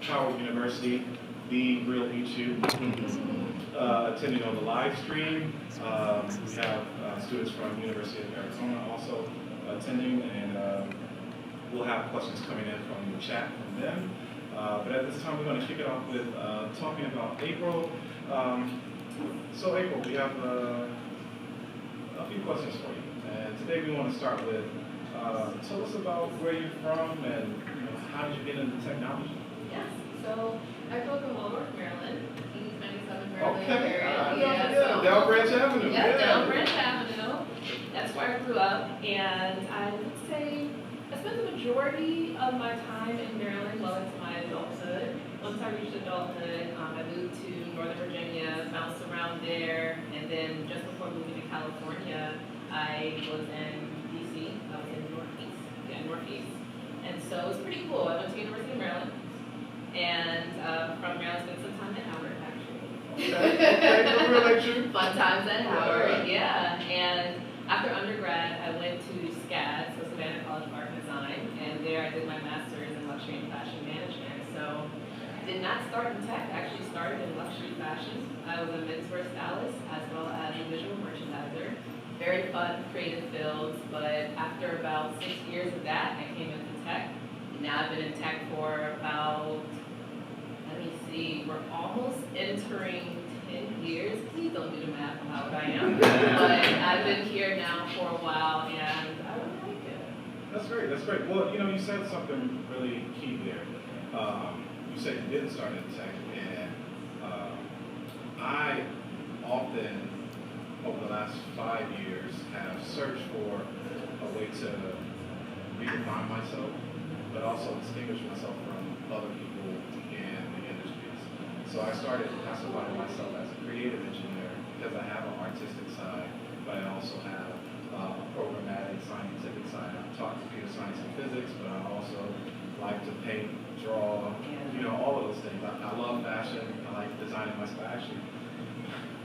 Howard University, the real E2, attending on the live stream. We have students from University of Arizona also attending, and we'll have questions coming in from the chat from them. But at this time, we're going to kick it off with talking about April. So April, we have a few questions for you. And today we want to start with, tell us about where you're from and how did you get into technology? Yes, so I grew up in Walworth, Maryland, East 97 Maryland Okay, area. Down Branch Avenue. Yeah, down Branch Avenue. That's where I grew up, and I would say I spent the majority of my time in Maryland well into my adulthood. Once I reached adulthood, I moved to Northern Virginia, bounced around there, and then just before moving to California, I was in DC. I was in Northeast. And so it was pretty cool. I went to University of Maryland, and from Maryland, spent some time at Howard, actually. Okay. Fun times at Howard, yeah. And after undergrad, I went to SCAD, so Savannah College of Art and Design, and there I did my master's in luxury and fashion management. So I did not start in tech, I actually started in luxury fashion. I was a menswear stylist as well as a visual merchandiser. Very fun, creative fields, but after about 6 years of that, I came into tech. Now I've been in tech for about, let me see, we're almost entering 10 years. Please don't do the math on how old I am. But I've been here now for a while, and I really like it. That's great, that's great. Well, you said something really key there. You said you didn't start in tech, and I often, over the last 5 years, have searched for a way to redefine myself, but also distinguish myself from other people in the industries. So I started classifying myself as a creative engineer because I have an artistic side, but I also have a programmatic, scientific side. I taught computer science and physics, but I also like to paint, draw, all of those things. I love fashion. I like designing my stuff. Actually,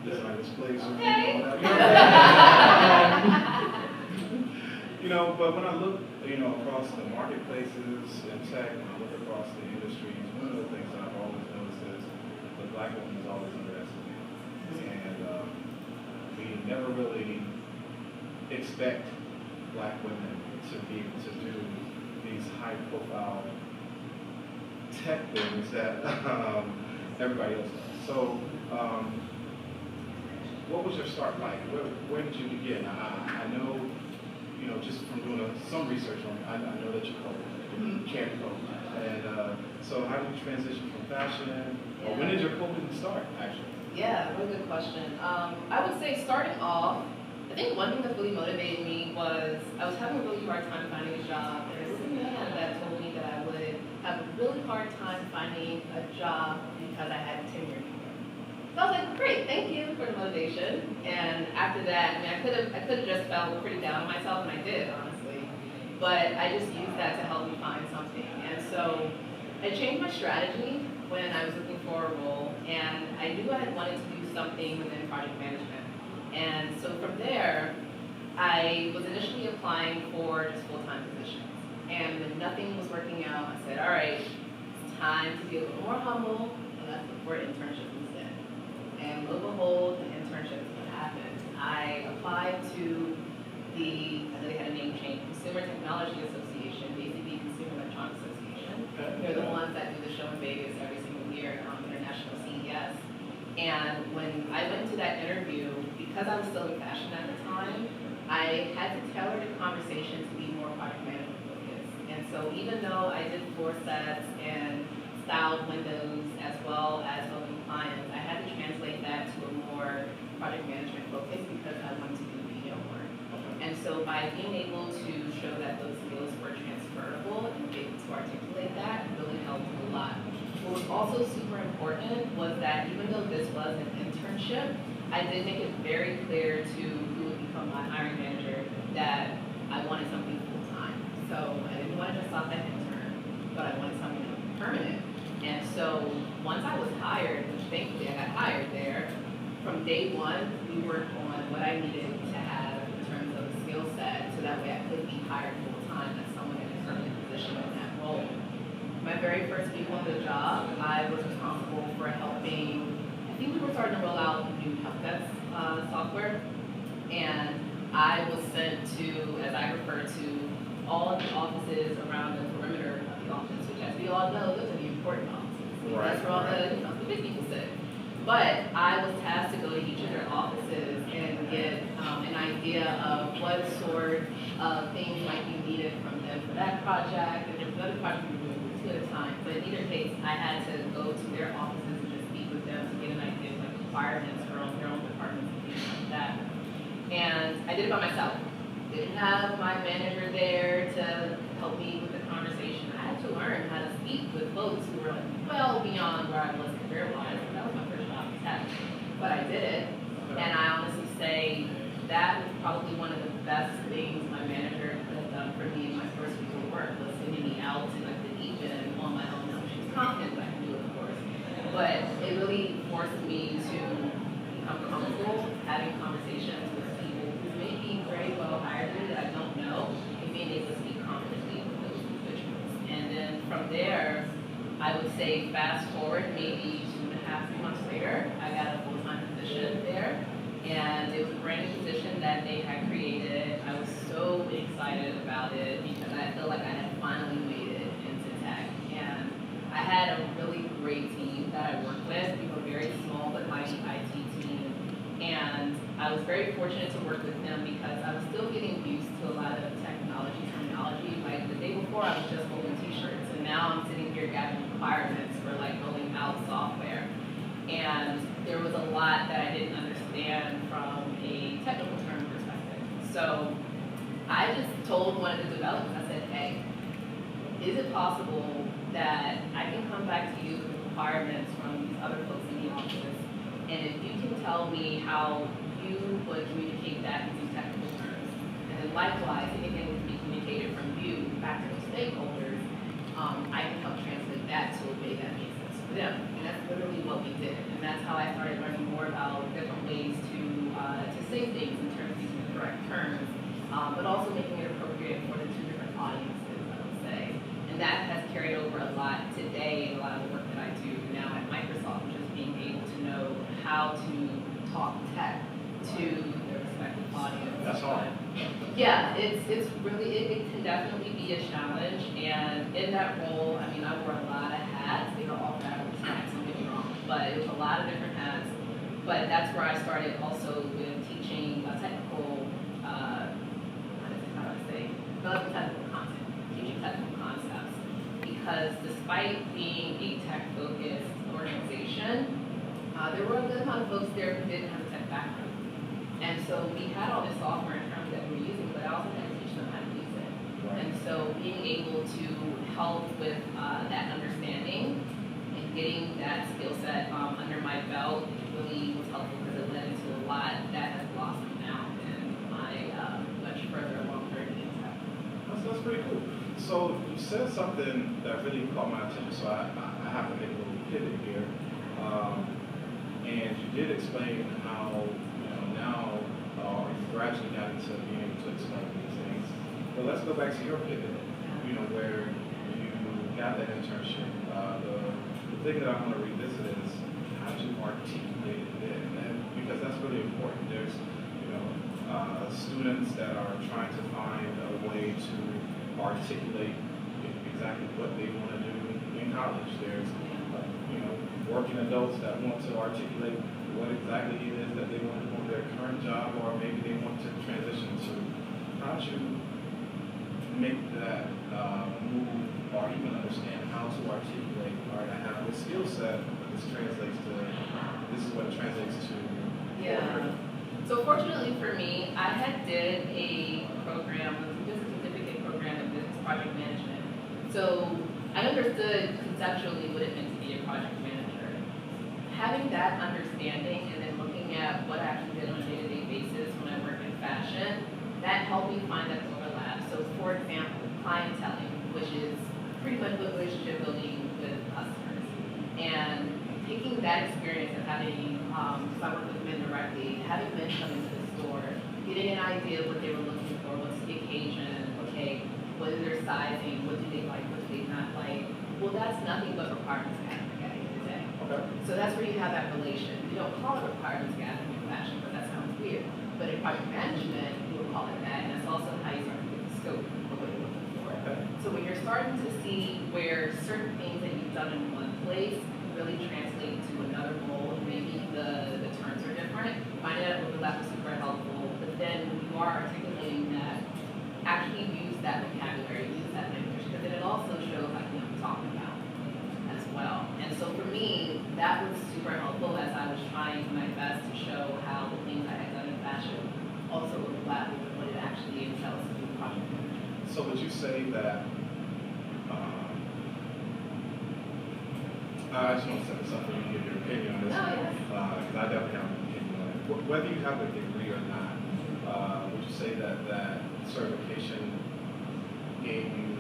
design displays. Okay. But when I look, across the marketplaces in tech, when I look across the industries, one of the things that I've always noticed is the Black woman is always underestimated. And we never really expect Black women to be able to do these high-profile tech things that everybody else does. So, what was your start like? Where did you begin? I know, just from doing some research on it, I know that you code, can code. And so how did you transition from fashion? Or when did your coding start, actually? Yeah, really good question. I would say starting off, I think one thing that really motivated me was I was having a really hard time finding a job. And there was a man that told me that I would have a really hard time finding a job because I had tenure. So I was like, great, thank you for the motivation. And after that, I could have just felt pretty down on myself, and I did, honestly. But I just used that to help me find something. And so I changed my strategy when I was looking for a role, and I knew I had wanted to do something within project management. And so from there, I was initially applying for just full-time positions. And when nothing was working out, I said, all right, it's time to be a little more humble, and let's look for an internship instead. And lo and behold, an internship is what happened. I applied to I know they had a name change, Consumer Technology Association, basically Consumer Electronics Association. They're the ones that do the show in Vegas every single year on International CES. And when I went into that interview, because I was still in fashion at the time, I had to tailor the conversation to be more project management focused. And so even though I did floor sets and styled windows as well as helping clients, I had to translate that to a more project management focus because I wanted to do video work. And so by being able to show that those skills were transferable and be able to articulate that really helped a lot. What was also super important was that even though this was an internship, I did make it very clear to who would become my hiring manager that I wanted something full-time. So I didn't want to just stop that intern, but I wanted something permanent. And so once I was hired, which thankfully I got hired there, from day one, we worked on what I needed to have in terms of a skill set so that way I could be hired full-time as someone in a permanent position in that role. My very first week on the job, new help desk software. And I was sent to, as I refer to, all of the offices around the perimeter of the office, which, as we all know, those are the important offices. Right, That's where all the big people sit. But I was tasked to go to each of their offices and get an idea of what sort of things might be needed from them for that project, and there was other projects we were doing two at a time. But in either case, I had to go to their offices and just speak with them to get an idea of like requirements for their own departments and things like that. And I did it by myself. Didn't have my manager there to help me with the conversation. I had to learn how to speak with folks who were like well beyond where I was career-wise. That was my first job in tech, but I did it. And I honestly say that was probably one of the best things my manager could have done for me in my first week of work, was sending me out to like the deep end on my own. Now, she was confident that I could do it, of course, but it really forced me to become comfortable having conversations with people who may be very well hired that I don't know, and being able to speak confidently with those individuals. And then from there, I would say fast forward maybe 2.5, 3 months later, I got a full-time position there, and it was a brand new position that they had created. I was so excited about it because I felt like I had finally made it into tech, and I had a really great team that I worked with. We were a very small but mighty IT team, and I was very fortunate to work with them because I was still getting used to a lot of technology terminology. Like the day before, I was just holding t-shirts, and now I'm sitting here gathering requirements for like rolling out software. And there was a lot that I didn't understand from a technical term perspective. So I just told one of the developers, I said, hey, is it possible that I can come back to you with requirements from these other folks in the office, and if you can tell me how you would communicate that in these technical terms, and then likewise, anything that can be communicated from you back to the stakeholders, I can help translate that to a way that makes sense for them. And that's literally what we did. And that's how I started learning more about different ways to say things in terms of using the correct terms, but also making it appropriate for the two different audiences, I would say. And that has carried over a lot today in a lot of the work that I do now at Microsoft, just being able to know how to talk tech to their respective audience. That's hard. Yeah, it's really, it can definitely be a challenge, and in that role, I mean, I wore a lot of hats. They were all fabulous hats, don't get me wrong, but it was a lot of different hats. But that's where I started also with teaching technical, how do I say, developing technical content, teaching technical concepts. Because despite being a tech-focused organization, there were a good amount of folks there who didn't have a tech background. And so we had all this software in terms that we were using, but I also had to teach them how to use it. Right. And so being able to help with that understanding and getting that skill set under my belt really was helpful because it led into a lot that has blossomed now in my much further along journey in tech. That's pretty cool. So you said something that really caught my attention, so I have to make a little pivot here. And you did explain how now you gradually got into being able to explain these things. But let's go back to your pivot, where you got that internship. The thing that I want to revisit is how you articulated it, and because that's really important. There's students that are trying to find a way to articulate exactly what they want to do in college. There's working adults that want to articulate what exactly it is that they want to do in their current job, or maybe they want to transition to. How do you make that move, or even understand how to articulate, all right, I have this skill set, this is what it translates to. Yeah. So fortunately for me, I had did a program, a business certificate program in business project management. So I understood conceptually what it meant to be a project manager. Having that understanding and then looking at what I actually did on a day-to-day basis when I work in fashion, that helped me find that overlap. So for example, clienteling, which is pretty much what relationship building with customers. And taking that experience of having, so I work with men directly, having men come into the store, getting an idea of what they were looking for, what's the occasion, okay, what is their sizing, what do they like, what do they not like. Well, that's nothing but requirements I have to get in the day. Okay. So that's where you have that relation. don't call it requirements gathering in fashion, but that sounds weird. But in project management, you would call it that, and that's also how you start to get the scope of what you're looking for. Okay. So when you're starting to see where certain things that you've done in one place really translate to another role, and maybe the terms are different, finding out overlap is super helpful. But then when you are articulating that, actually use that vocabulary, use that language, because then it also shows like what I'm talking about as well. And so for me, that was super helpful as I was trying my best to show how the things I had done in fashion also overlap with what it actually entails to do project management. So would you say that, I just want to set this up for you to give your opinion on this, because I definitely have an opinion on it. Whether you have a degree or not, would you say that that certification gave you,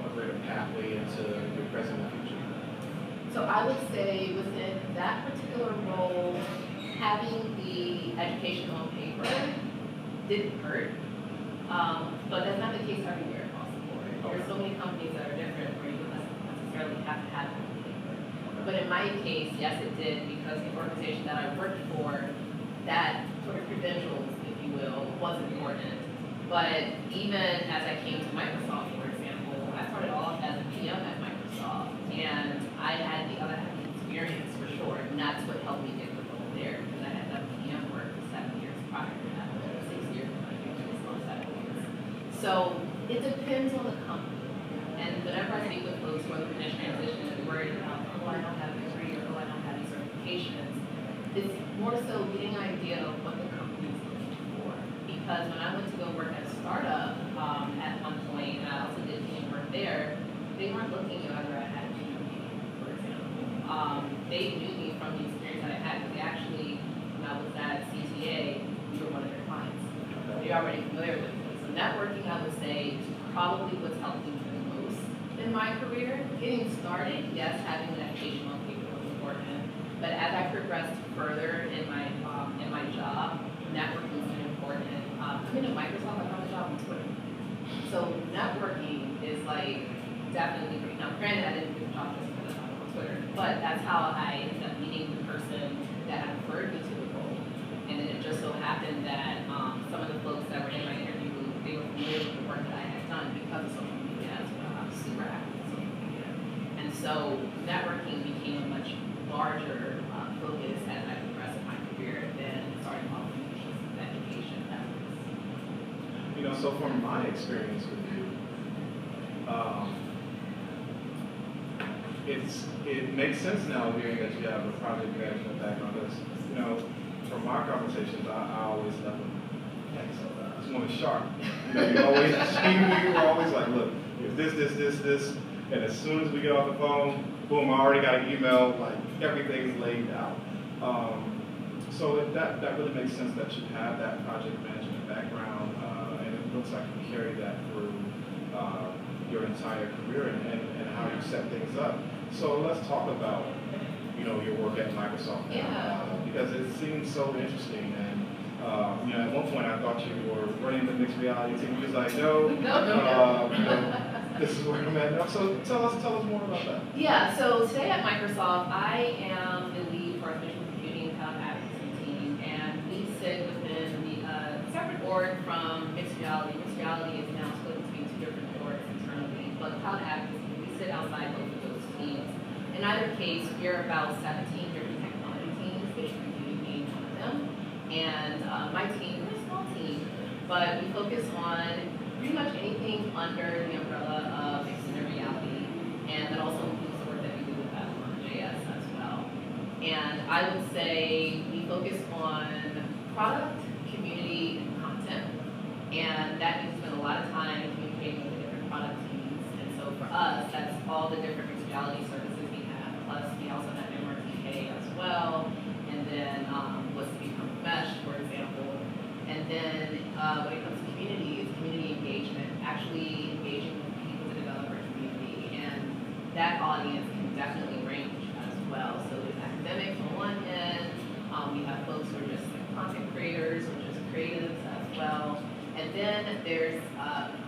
a greater pathway into your present and future? So I would say within that particular role, having the education on paper didn't hurt, but that's not the case everywhere across the board. There's so many companies that are different where you don't necessarily have to have it on paper. But in my case, yes, it did, because the organization that I worked for, that sort of credentials, if you will, was important. But even as I came to Microsoft, for example, I started off as a PM at Microsoft, and I had the other experience for sure, and that's what helped me get the role there, because I had done PM work for 7 years prior to that, 6 years, I think it was 7 years. So it depends on the company, and whenever I speak with folks who are looking at transition and worried about, oh, I don't have a degree, or oh, I don't have these certifications, it's more so getting an idea of what the company is looking for. Because when I went to go work at a startup at one point, and I also did PM work there, they weren't looking at whether I had a PhD, for example. They knew me from the experience that I had, because they actually, when I was at CTA, we were one of their clients. They're already familiar with me. So networking, I would say, is probably what's helped me the most in my career. Getting started, yes, having an education on paper was important. But as I progressed further in my job, networking is important. Coming to Microsoft, I found a job on Twitter. So networking is like definitely great. Now, granted, I didn't get the job just because I was on Twitter, but that's how I ended up meeting the person that had referred me to the role. And then it just so happened that some of the folks that were in my interview, they were familiar with the work that I had done because of social media as well. I was super active on social media. And so networking became a much larger focus as I progressed in my career than starting off with just education. So from my experience with you, it makes sense now hearing that you have a project management background. Because, from our conversations, I always left with, thanks, I just want to sharp. You were always like, look, if this, and as soon as we get off the phone, boom, I already got an email, like everything's laid out. So that really makes sense that you have that project management background, and it looks like you carry that through your entire career and how you set things up. So let's talk about your work at Microsoft now, Yeah. Because it seems so interesting. And at one point I thought you were running the mixed reality team. You was like, no, this is where I'm at now. So tell us more about that. Yeah, so today at Microsoft, I am the lead for our visual computing and cloud advocacy team, and we sit within the separate org from mixed reality. Mixed reality is now split between two different orgs internally, but cloud advocacy, we sit outside both of those teams. In either case, we're about 17 different technology teams, visual computing being one of them, and my team, we're a small team, but we focus on pretty much anything under the umbrella of extended reality, and that also includes the work that we do with JS as well. And I would say we focus on product, community, and content, and that means we spend a lot of time communicating with the different product teams. And so for us, that's all the different mixed reality services we have. Plus, we also have MRTK as well, and then what's to become Mesh, for example. And then when it comes to community, it's community engagement, actually engaging with people in the developer community. And that audience can definitely range as well. So there's academics on one end, we have folks who are just like content creators or just creatives as well. And then there's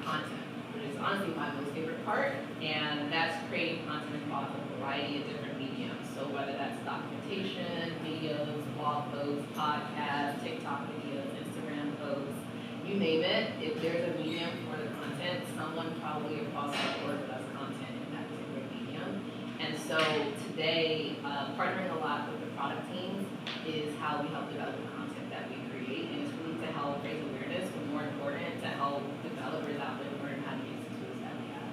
content, which is honestly my most favorite part, and that's creating content across a variety of different mediums. So whether that's documentation, videos, blog posts, podcasts, TikTok videos, Instagram posts, you name it. If there's a medium for the content, someone probably across the board does content in that particular medium. And so today, partnering a lot with the product teams is how we help develop the content that we create, and it's really to help raise awareness, but more important, to help developers out there learn how to use the tools that we have.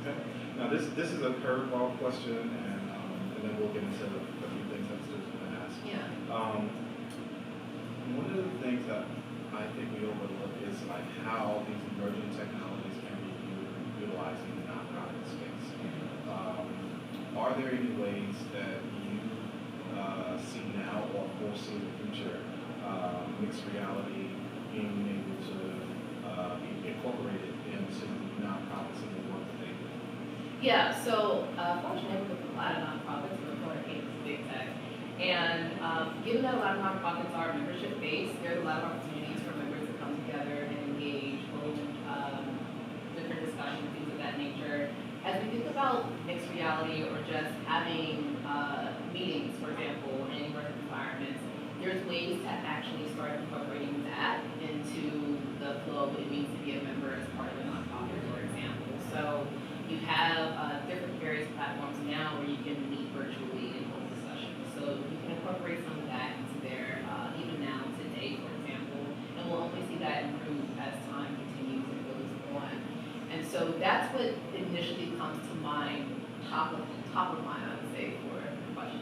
Okay. Now this is a curveball question, and then we'll get into a few things that students are going to ask. Yeah. One of the things that I think we overlook is like how these emerging technologies can be utilized in the nonprofit space. Are there any ways that you see now or foresee in the future mixed reality being able to be incorporated into nonprofits and the work that they do? Yeah, so fortunately, with a lot of nonprofits, we're going to big tech. And given that a lot of nonprofits are membership based, there's a lot of opportunities for members to come together and engage, hold different discussions, things of that nature. As we think about mixed reality or just having meetings, for example, in work environments, there's ways to actually start incorporating that into the flow of what it means to be a member as part of a nonprofit, for example. So you have different various platforms now where you can meet virtually and hold discussions. So you can incorporate some of that into there, even now today, for example, and we'll only see that improve as time continues and goes on. And so that's what initially comes to mind, top of mind, I would say, for the question.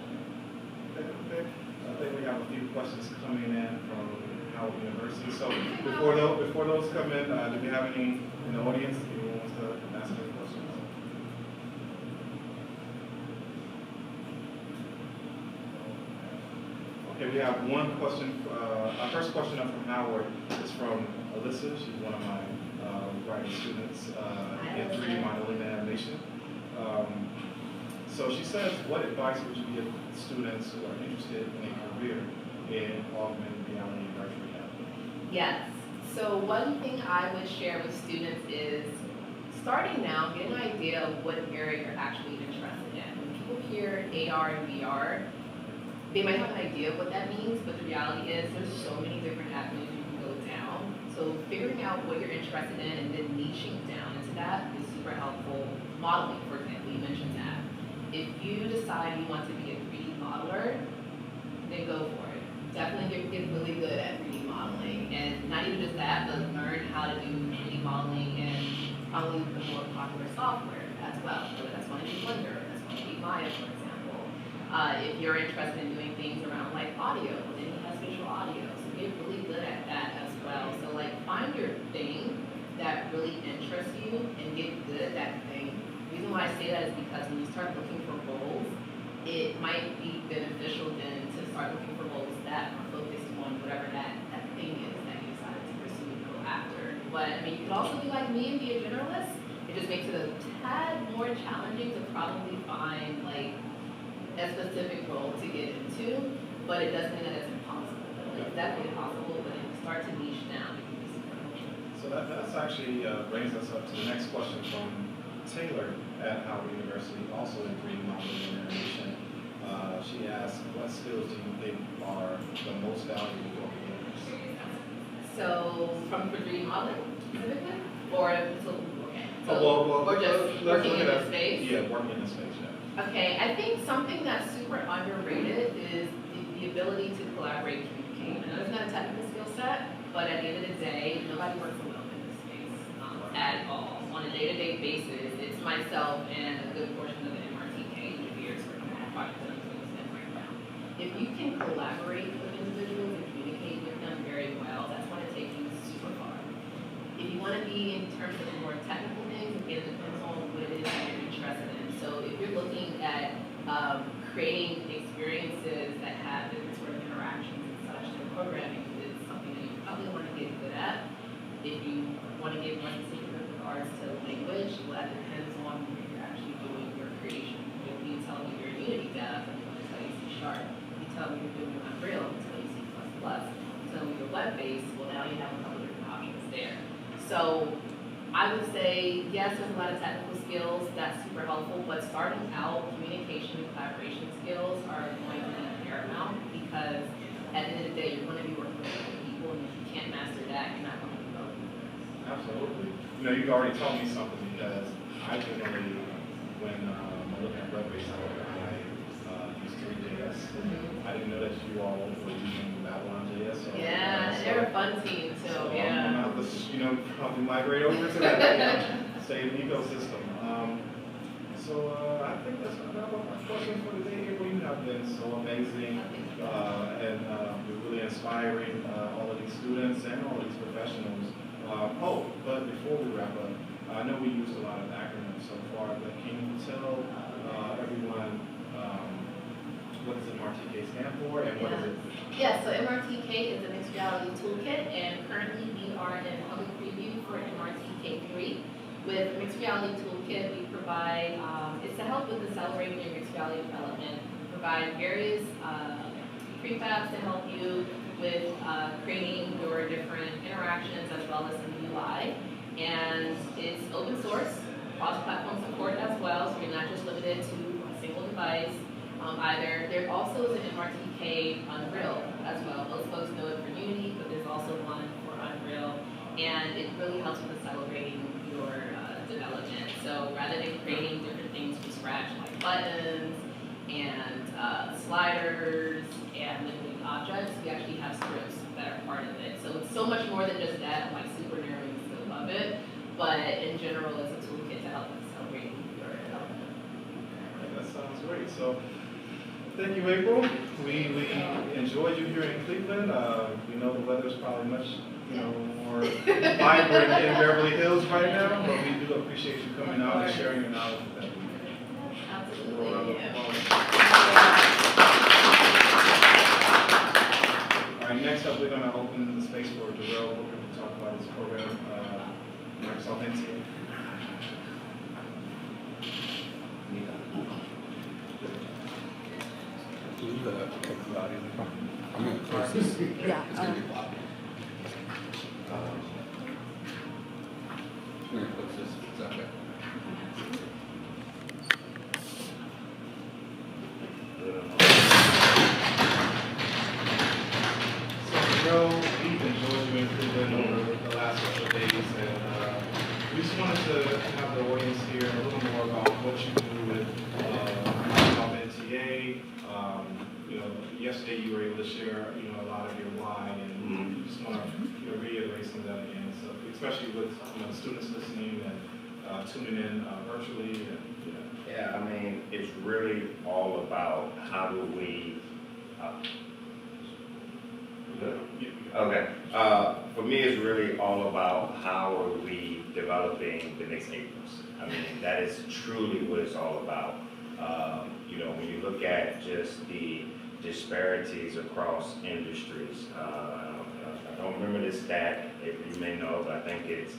Okay. I think we have a few questions coming in from Howard University. So before those come in, do we have any in the audience? Anyone wants to ask any questions? Okay, we have one question. Our first question up from Howard is from Alyssa. She's one of my writing students in 3D modeling and animation. So she says, what advice would you give students who are interested in a career in augmented reality and virtual reality? Yes. So one thing I would share with students is starting now, get an idea of what area you're actually interested in. When people hear AR and VR, they might have an idea of what that means, but the reality is there's so many different avenues you can go down. So figuring out what you're interested in and then niching down into that is super helpful. Modeling, for example, you mentioned that. If you decide you want to be a 3D modeler, then go for it. Definitely get really good at 3D modeling. And not even just that, but learn how to do 3D modeling in probably the more popular software as well. So that's going to be Blender, that's going to be Maya, for example. If you're interested in doing things around like audio, then it has visual audio. So get really good at that as well. So like find your thing that really interests you and get good at that thing. The reason why I say that is because when you start looking for roles, it might be beneficial then to start looking for roles that are focused on whatever that thing is that you decided to pursue and go after. But I mean, you could also be like me and be a generalist. It just makes it a tad more challenging to probably find like a specific role to get into, but it doesn't mean that it's impossible. It's definitely possible, but if you start to niche down, it can be super helpful. So that's actually brings us up to the next question from Taylor at Howard University, also in 3D modeling and animation. She asked, what skills do you think are the most valuable for beginners? So from 3D modeling specifically, or Or just working in the space? Yeah, working in the space, yeah. Okay, I think something that's super underrated is the ability to collaborate, communicate. I know it's not a technical skill set, but at the end of the day, nobody works alone in this space at all. On a day-to-day basis, it's myself and a good portion of the MRTK engineers working on projects that I'm doing right now. If you can collaborate with individuals and communicate with them very well, that's going to take you super far. If you want to be in terms of more technical things, again, it depends on what it is that you're interested in. So if you're looking at creating experiences that have different sort of interactions and such, then programming is something that you probably want to get good at. If you want to get more specific with regards to language, well, that depends on where you're actually doing your creation. If you tell me you're Unity dev, I'm going to tell you C#. If you tell me you're doing Unreal, I'm going to tell you C++. If you tell me you're web-based, well, now you have a couple different options there. So I I would say, yes, there's a lot of technical skills, that's super helpful, but starting out, communication and collaboration skills are going to be paramount, because at the end of the day, you're going to be working with other people, and if you can't master that, you're not going to be going. Absolutely. You know, you've already told me something, because I generally, when I look at web-based code, I use 3JS. I didn't know that you all were using Babylon.js. So, Yeah, they're a fun team too. So yeah. I'm about to, you know, probably migrate over to that same ecosystem. I think that's about my questions for today. April, you have been so amazing and you're really inspiring all of these students and all of these professionals. But before we wrap up, I know we used a lot of acronyms so far, but can you tell everyone what does MRTK stand for and what is it? Yeah, so MRTK is a mixed reality toolkit, and currently we are in public preview for MRTK 3. With mixed reality toolkit, we provide, it's to help with accelerating your mixed reality development. We provide various prefabs to help you with creating your different interactions as well as some UI. And it's open source, cross-platform support as well, so you're not just limited to a single device. Either. There also is an MRTK Unreal as well. Most folks know it for Unity, but there's also one for Unreal, and it really helps with accelerating your development. So rather than creating different things from scratch, like buttons and sliders and limiting objects, we actually have scripts that are part of it. So it's so much more than just that. I'm like super nerd and still love it, but in general, it's a toolkit to help accelerate your development. That sounds great. So. Thank you, April. We enjoyed you here in Cleveland. We know the weather's probably much more vibrant in Beverly Hills right now, but we do appreciate you coming out and sharing your knowledge with us. Absolutely. All right, next up, we're going to open the space for Darrell Booker to talk about his program, Microsoft Internship. Yeah. We've enjoyed you in Cleveland over the last couple of days, and we just wanted to have the audience hear a little more about what you do with Microsoft NTA. Yesterday you were able to share, a lot of your why, and we just want to reiterate some of that again. So, especially with students listening and tuning in virtually. Yeah, I mean, it's really all about how do we. Okay. For me, it's really all about how are we developing the next Aprils. I mean, that is truly what it's all about. When you look at just the disparities across industries, I don't remember this stat, if you may know, but I think it's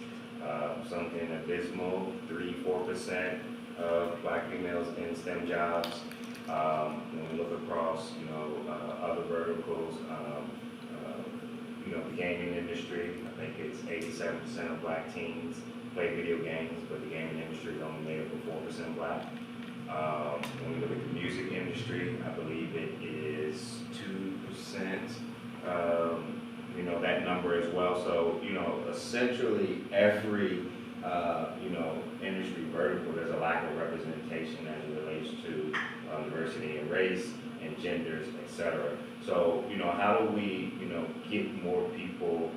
something abysmal, 3-4% of Black females in STEM jobs. When we look across, other verticals, the gaming industry, I think it's 87% of Black teens play video games, but the gaming industry is only made up of 4% Black. When we look at the music industry, I believe it is 2%, that number as well. So, essentially every, industry vertical, there's a lack of representation as it relates to diversity in race and genders, etc. So, how do we, get more people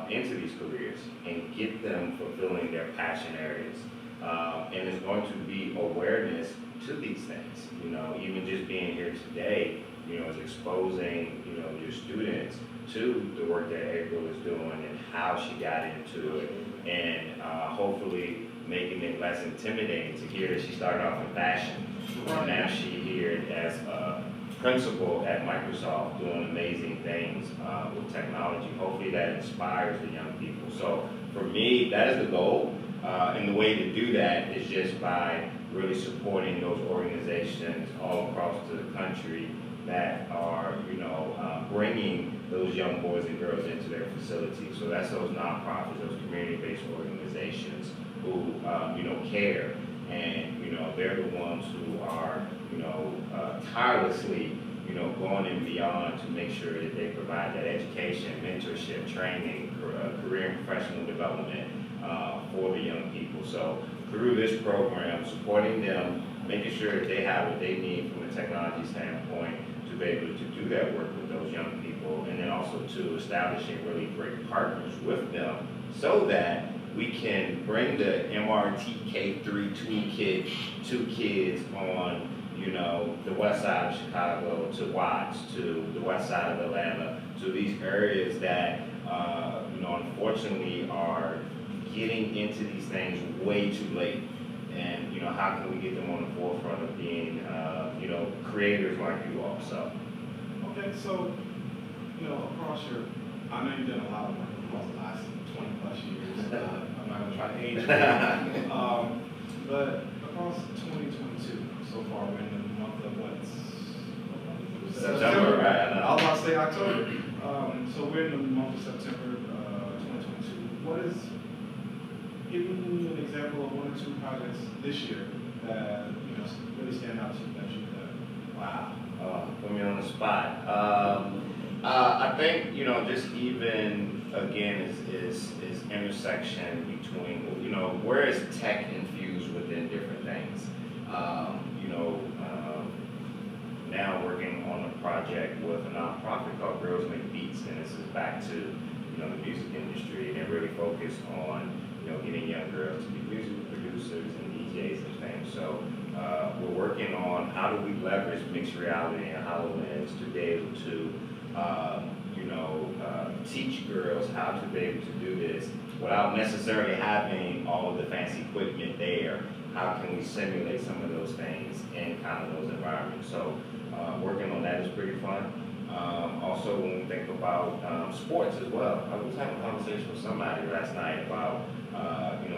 into these careers and get them fulfilling their passion areas? And it's going to be awareness to these things. Even just being here today, is exposing, your students to the work that April is doing and how she got into it, and hopefully making it less intimidating to hear that she started off in fashion, and now she here as a principal at Microsoft doing amazing things with technology. Hopefully that inspires the young people. So for me, that is the goal. And the way to do that is just by really supporting those organizations all across the country that are, bringing those young boys and girls into their facilities. So that's those nonprofits, those community-based organizations who, care. And, they're the ones who are, tirelessly, going and beyond to make sure that they provide that education, mentorship, training, career and professional development for the young people. So through this program, supporting them, making sure that they have what they need from a technology standpoint to be able to do that work with those young people, and then also to establishing really great partners with them so that we can bring the MRTK3 toolkit to kids on, the west side of Chicago, to Watts, to the west side of Atlanta, to these areas that, unfortunately are getting into these things way too late. And, how can we get them on the forefront of being, creators like you all, so. Okay, so, across I know you've done a lot of work across the last 20 plus years. I'm not gonna try to age you. But across 2022, so far we're in the month of September, right? I was about to say October. So we're in the month of September 2022. Give me an example of one or two projects this year that really stand out to you that you've done. Wow, put me on the spot. I think just even again is intersection between where is tech infused within different things. Now working on a project with a nonprofit called Girls Make Beats, and this is back to the music industry, and they're really focused on getting young girls to be music producers and DJs and things. So we're working on how do we leverage mixed reality and HoloLens to be able to teach girls how to be able to do this without necessarily having all of the fancy equipment there. How can we simulate some of those things in kind of those environments? So working on that is pretty fun. Also, when we think about sports as well, I was having a conversation with somebody last night about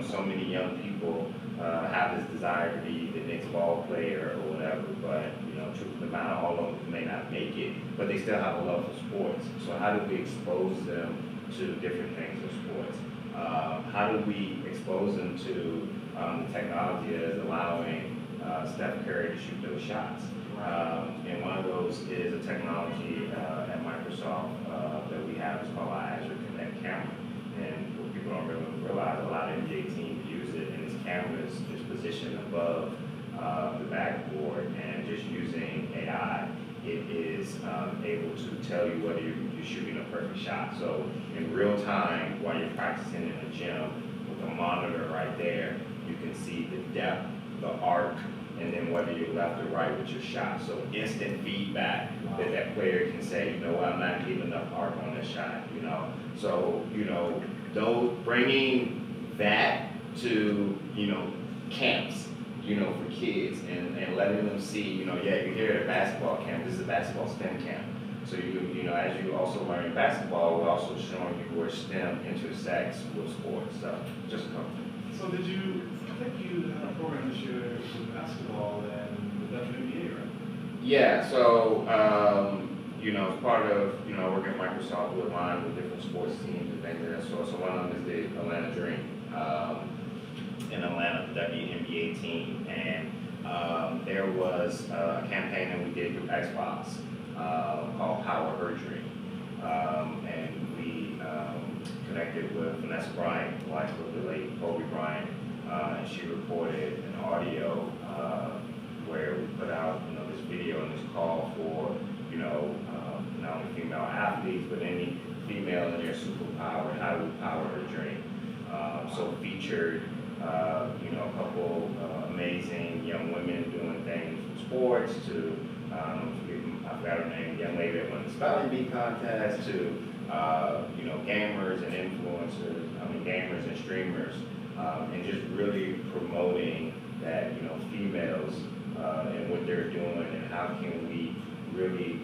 so many young people have this desire to be the next ball player or whatever, but truth of the matter, all of them may not make it, but they still have a love for sports. So how do we expose them to different things in sports? How do we expose them to the technology that is allowing Steph Curry to shoot those shots? And one of those is a technology at Microsoft that we have. It's called our Azure Connect camera. And what people don't really realize, a lot of NBA teams use it, and this camera is positioned above the backboard, and just using AI, it is able to tell you whether you're shooting a perfect shot. So in real time, while you're practicing in the gym, with a monitor right there, you can see the depth, the arc, and then whether you're left or right with your shot. So instant feedback that player can say, I'm not getting enough arc on this shot, So, those bringing that to, camps, for kids and letting them see, you're here at a basketball camp, this is a basketball STEM camp. So as you also learn basketball, we're also showing you where STEM intersects with sports. So just a couple. So I think you had a program this year with basketball and the WNBA, right? Yeah, so, as part of, working at Microsoft, we're aligned with different sports teams and things of that sort. So one of them is the Atlanta Dream in Atlanta, the WNBA team. And there was a campaign that we did through Xbox called Power Her Dream. And we connected with Vanessa Bryant, wife of the late Kobe Bryant, and she recorded an audio where we put out this video and this call for not only female athletes but any female in their superpower and how to power her dream. So featured a couple amazing young women doing things from sports to I forgot her name, young lady that won the spelling bee contest to gamers and influencers, gamers and streamers, and just really promoting that females and what they're doing and how can we really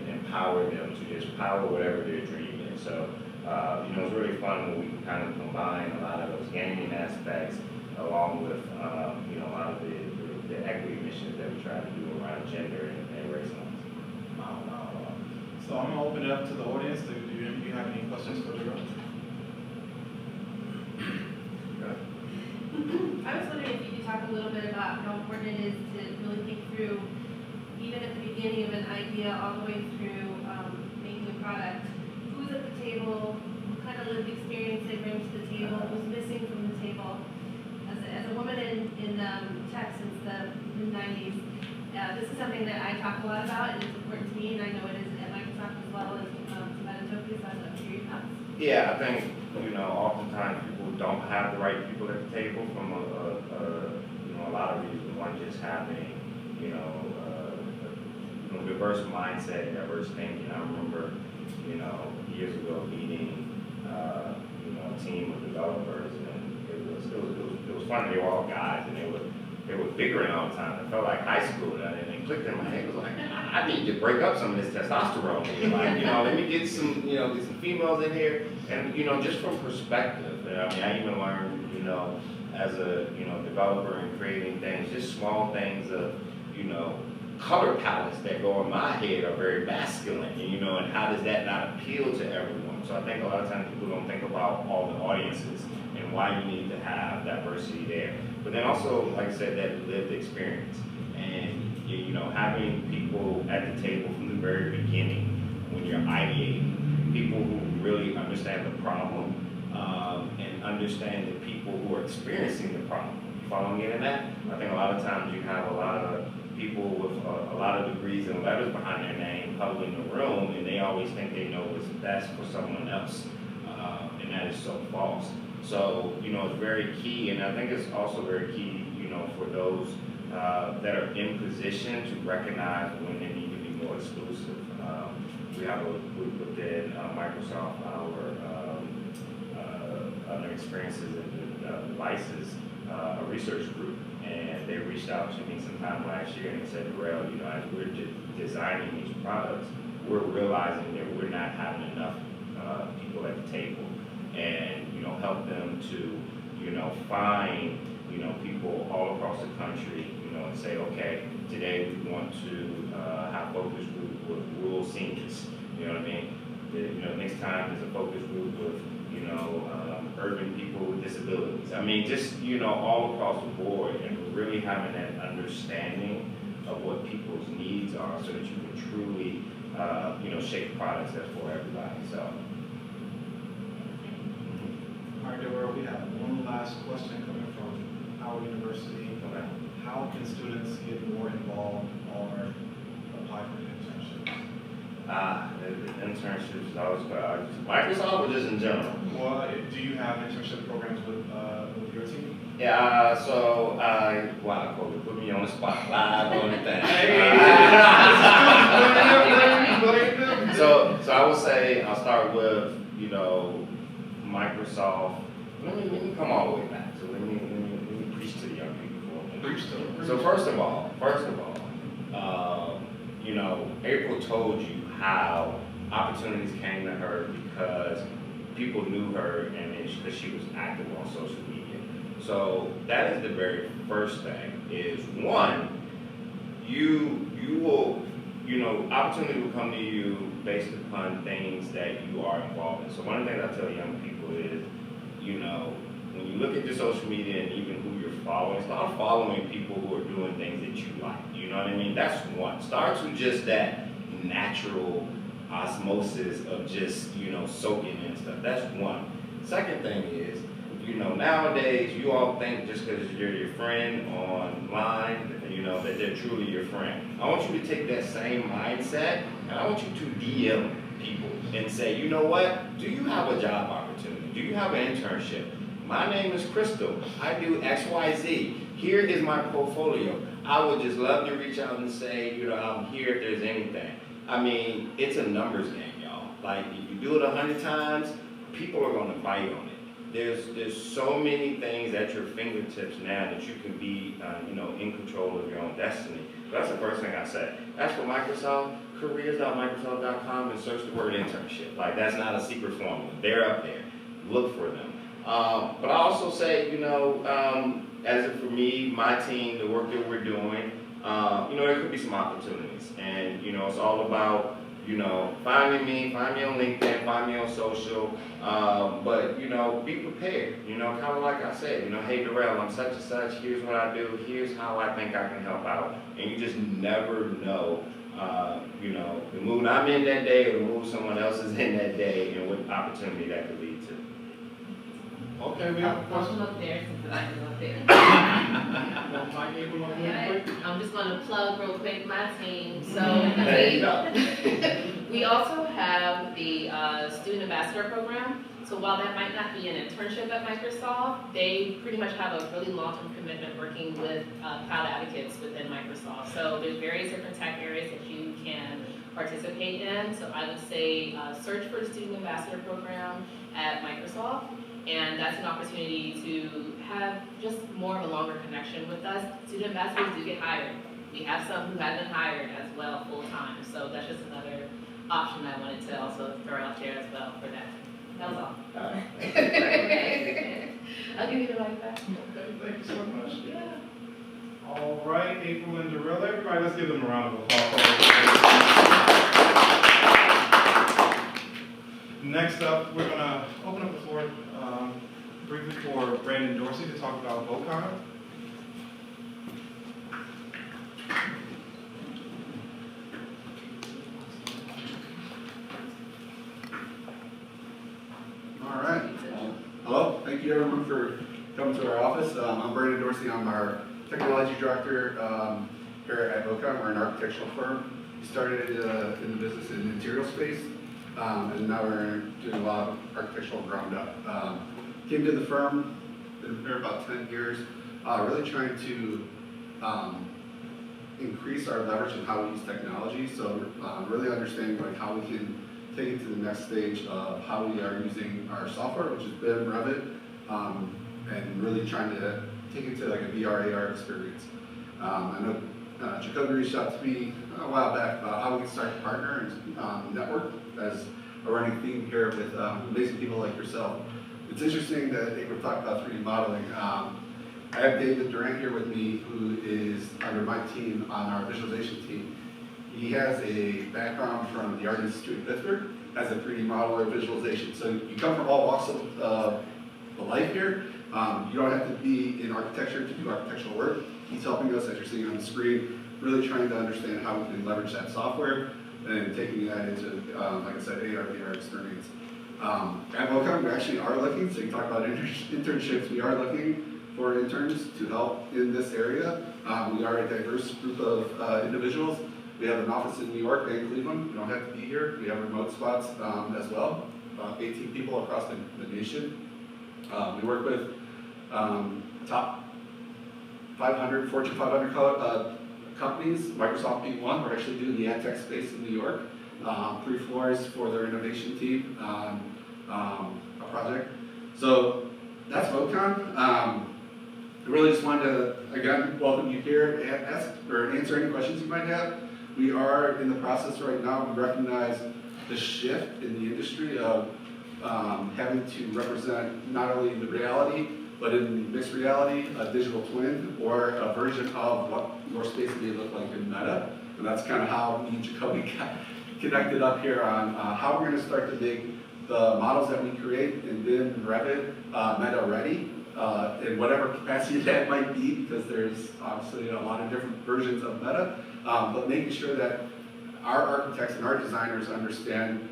empower them to just power whatever their dream is. So it's really fun when we can kind of combine a lot of those gaming aspects along with a lot of the equity missions that we try to do around gender and race lines. Wow. So I'm gonna open it up to the audience. Do you have any questions for the girls? I was wondering if you could talk a little bit about how important it is to really think through, even at the beginning of an idea, all the way through making a product. Who's at the table? What kind of lived experience they bring to the table? Who's missing from the table? As a woman in tech since the mid-90s, this is something that I talk a lot about, and it's important to me, and I know it is at Microsoft as well as Metaverse. So I'd love to hear your thoughts. Yeah, I think, oftentimes people don't have the right people at the table from a lot of reasons. One, just having, a diverse mindset, diverse thinking. I remember, years ago meeting, a team of developers, and it was funny. They were all guys, and they were bickering all the time. It felt like high school, and it clicked in my head. It was like, I need to break up some of this testosterone. Like, let me get some, get some females in here, and just from perspective. I even learned, as a developer and creating things, just small things of, color palettes that go in my head are very masculine, and how does that not appeal to everyone? So I think a lot of times people don't think about all the audiences and why you need to have diversity there. But then also, like I said, that lived experience. And, having people at the table from the very beginning when you're ideating, people who really understand the problem and understand the people who are experiencing the problem. You follow me in that? I think a lot of times you have a lot of people with a lot of degrees and letters behind their name huddled in the room, and they always think they know what's best for someone else, and that is so false. So, it's very key, and I think it's also very key, for those that are in position to recognize when they need to be more exclusive. We have within Microsoft our experiences in devices, a research group, and they reached out to me sometime last year and said, Darrell, as we're designing these products, we're realizing that we're not having enough people at the table, and help them to find people all across the country, and say, okay, today we want to have focus group with rural seniors. You know what I mean? Next time there's a focus group with urban people with disabilities. I mean, just all across the board, and really having that understanding of what people's needs are, so that you can truly shape products that's for everybody. So. All right, Deborah, we have one last question coming from Howard University. Okay. How can students get more involved or apply for internships? The internships, I was Microsoft or just in general? Well, do you have internship programs with your team? Yeah, so wow, Kobe, put me on the spot live on the thing. So I would say I'll start with Microsoft. Let me come all the way back. So let me preach to the young people. Preach to them. So first of all, April told you how opportunities came to her because people knew her and because she was active on social media. So that is the very first thing. Is one, you will, opportunity will come to you based upon things that you are involved in. So one of the things I tell young people is, when you look at your social media and even who you're following, start following people who are doing things that you like. You know what I mean? That's one. Start with just that natural osmosis of just, soaking in stuff. That's one. Second thing is, nowadays you all think just because you're your friend online, that they're truly your friend. I want you to take that same mindset and I want you to DM people and say, you know what? Do you have a job opportunity? Do you have an internship? My name is Crystal. I do XYZ. Here is my portfolio. I would just love to reach out and say, I'm here if there's anything. I mean, it's a numbers game, y'all. Like, if you do it 100 times, people are going to bite on it. There's so many things at your fingertips now that you can be, in control of your own destiny. But that's the first thing I say. As for Microsoft, careers.microsoft.com and search the word internship. Like, that's not a secret formula. They're up there. Look for them. But I also say, as for me, my team, the work that we're doing, there could be some opportunities. And, it's all about, finding me, find me on LinkedIn, find me on social, but, be prepared, kind of like I said, hey, Darrell, I'm such and such, here's what I do, here's how I think I can help out. And you just never know, the mood I'm in that day or the mood someone else is in that day and what opportunity that could lead to. Okay, we have a I'll question. come up there since I can up there. Well, Mike, you come up here Yeah, quick. I'm just gonna plug real quick my team. So There you go. we also have the Student Ambassador Program. So while that might not be an internship at Microsoft, they pretty much have a really long-term commitment working with cloud advocates within Microsoft. So there's various different tech areas that you can participate in. So I would say search for the Student Ambassador Program at Microsoft. And that's an opportunity to have just more of a longer connection with us. Student ambassadors do get hired. We have some who have been hired as well full-time. So that's just another option I wanted to also throw out there as well for that. That was all. I'll give you the mic back. Okay, thank you so much. Yeah. All right, April and Darrell, everybody, let's give them a round of applause. Next up, we're gonna open up the floor briefly for Brandon Dorsey to talk about Vocon. All right. Hello. Thank you everyone for coming to our office. I'm Brandon Dorsey. I'm our technology director here at Vocon. We're an architectural firm. We started in the business in interior space, and now we're doing a lot of architectural ground up. Came to the firm, been there about 10 years, really trying to increase our leverage in how we use technology. So really understanding how we can take it to the next stage of how we are using our software, which is BIM, Revit, and really trying to take it to like a VR, AR experience. I know Jacoby reached out to me a while back about how we can start to partner and network as a running theme here with amazing people like yourself. It's interesting that they were talking about 3D modeling. I have David Durant here with me, who is under my team on our visualization team. He has a background from the Art Institute of Pittsburgh as a 3D modeler visualization. So you come from all walks of life here. You don't have to be in architecture to do architectural work. He's helping us, as you're seeing on the screen, really trying to understand how we can leverage that software and taking that into, like I said, AR, VR experience. At Vocon, we actually are looking, so you talk about internships, we are looking for interns to help in this area. We are a diverse group of individuals. We have an office in New York and Cleveland. You don't have to be here. We have remote spots as well, 18 people across the nation. We work with top 500, Fortune 500 companies, Microsoft being one. We're actually doing the ad tech space in New York. 3 floors for their innovation team a project. So that's Vocon. I really just wanted to, again, welcome you here and ask or answer any questions you might have. We are in the process right now. We recognize the shift in the industry of having to represent not only the reality, but in mixed reality, a digital twin or a version of what your space may look like in Meta. And that's kind of how me and Jacoby got connected up here on how we're going to start to make the models that we create in BIM and Revit Meta ready in whatever capacity that might be, because there's obviously a lot of different versions of Meta, but making sure that our architects and our designers understand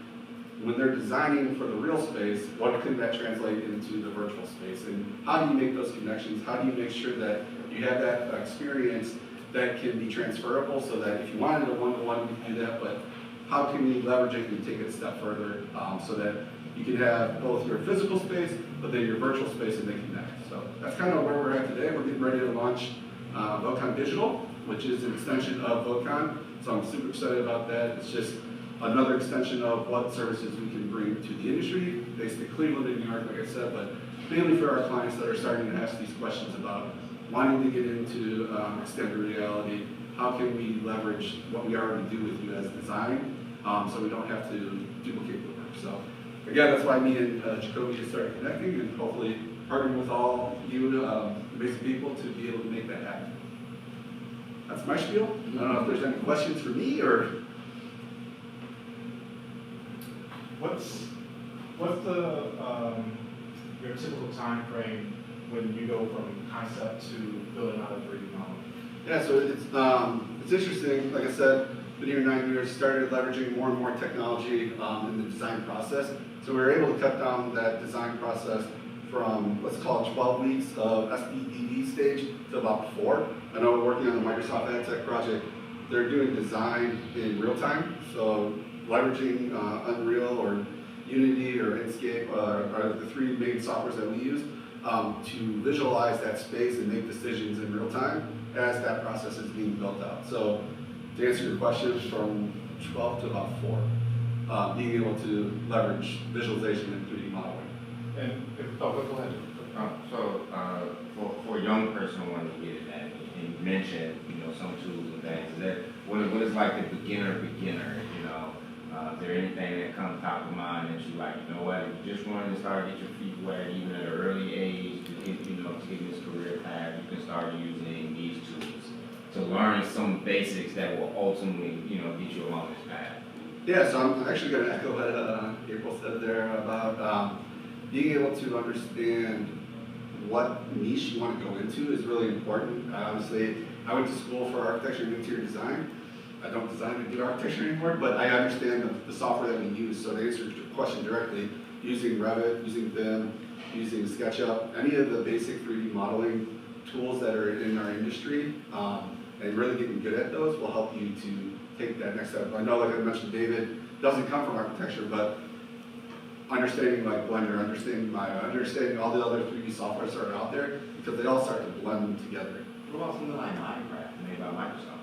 when they're designing for the real space, what can that translate into the virtual space, and how do you make those connections? How do you make sure that you have that experience that can be transferable, so that if you wanted a one-to-one, you can do that, but how can we leverage it and take it a step further so that you can have both your physical space, but then your virtual space, and they connect. So that's kind of where we're at today. We're getting ready to launch Vocon Digital, which is an extension of Vocon. So I'm super excited about that. It's just another extension of what services we can bring to the industry, based in Cleveland and New York, like I said, but mainly for our clients that are starting to ask these questions about wanting to get into extended reality. How can we leverage what we already do with you as design, so we don't have to duplicate the work. So again, that's why me and Jacoby just started connecting, and hopefully partnering with all you amazing people to be able to make that happen. that's my spiel. I don't know if there's any questions for me or. What's the your typical time frame when you go from concept to building out a 3D model? Yeah, so it's interesting. Like I said, been here 9 years, started leveraging more and more technology in the design process. So we were able to cut down that design process from, let's call it 12 weeks of SDED stage to about 4. I know we're working on the Microsoft Ad Tech project. They're doing design in real time, so leveraging Unreal or Unity or Inkscape are the 3 main softwares that we use to visualize that space and make decisions in real time as that process is being built out. So to answer your question, from 12 to about 4, being able to leverage visualization and 3D modeling. And go ahead. For a young person wanting to get it at, and you mentioned, some tools and things, is that what is like the beginner, is there anything that comes top of mind that you like, if you just wanted to start get your feet wet, even at an early age, to get, to get this career path, you can start using these tools to learn some basics that will ultimately, get you along this path? Yeah, so I'm actually going to echo what April said there about being able to understand what niche you want to go into is really important. Obviously, I went to school for architecture and interior design. I don't design and do architecture anymore, but I understand the software that we use. So to answer your question directly, using Revit, using BIM, using SketchUp, any of the basic 3D modeling tools that are in our industry, and really getting good at those will help you to take that next step. I know, like I mentioned, David doesn't come from architecture, but understanding like Blender, understanding Maya, understanding all the other 3D softwares that are out there, because they all start to blend together. What about something like Minecraft, made by Microsoft?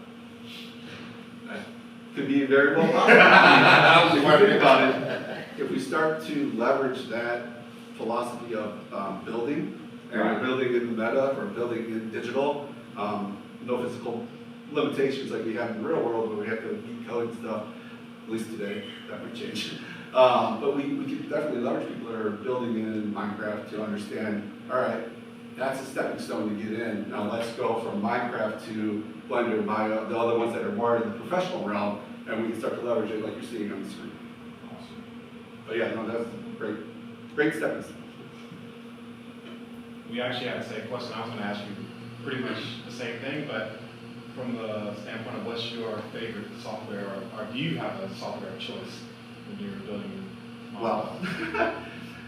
Could be very well possible. If you think about it, if we start to leverage that philosophy of building, and we're building in the meta or building in digital, no physical limitations like we have in the real world where we have to beat code and stuff, at least today, that might change. But we can definitely leverage people that are building in Minecraft to understand, all right, that's a stepping stone to get in. Now let's go from Minecraft to Blender, Maya, the other ones that are more in the professional realm, and we can start to leverage it like you're seeing on the screen. Awesome. But yeah, no, that's great. Great stepping stone. We actually had the same question. I was going to ask you pretty much the same thing, but from the standpoint of what's your favorite software, or do you have a software of choice when you're building models?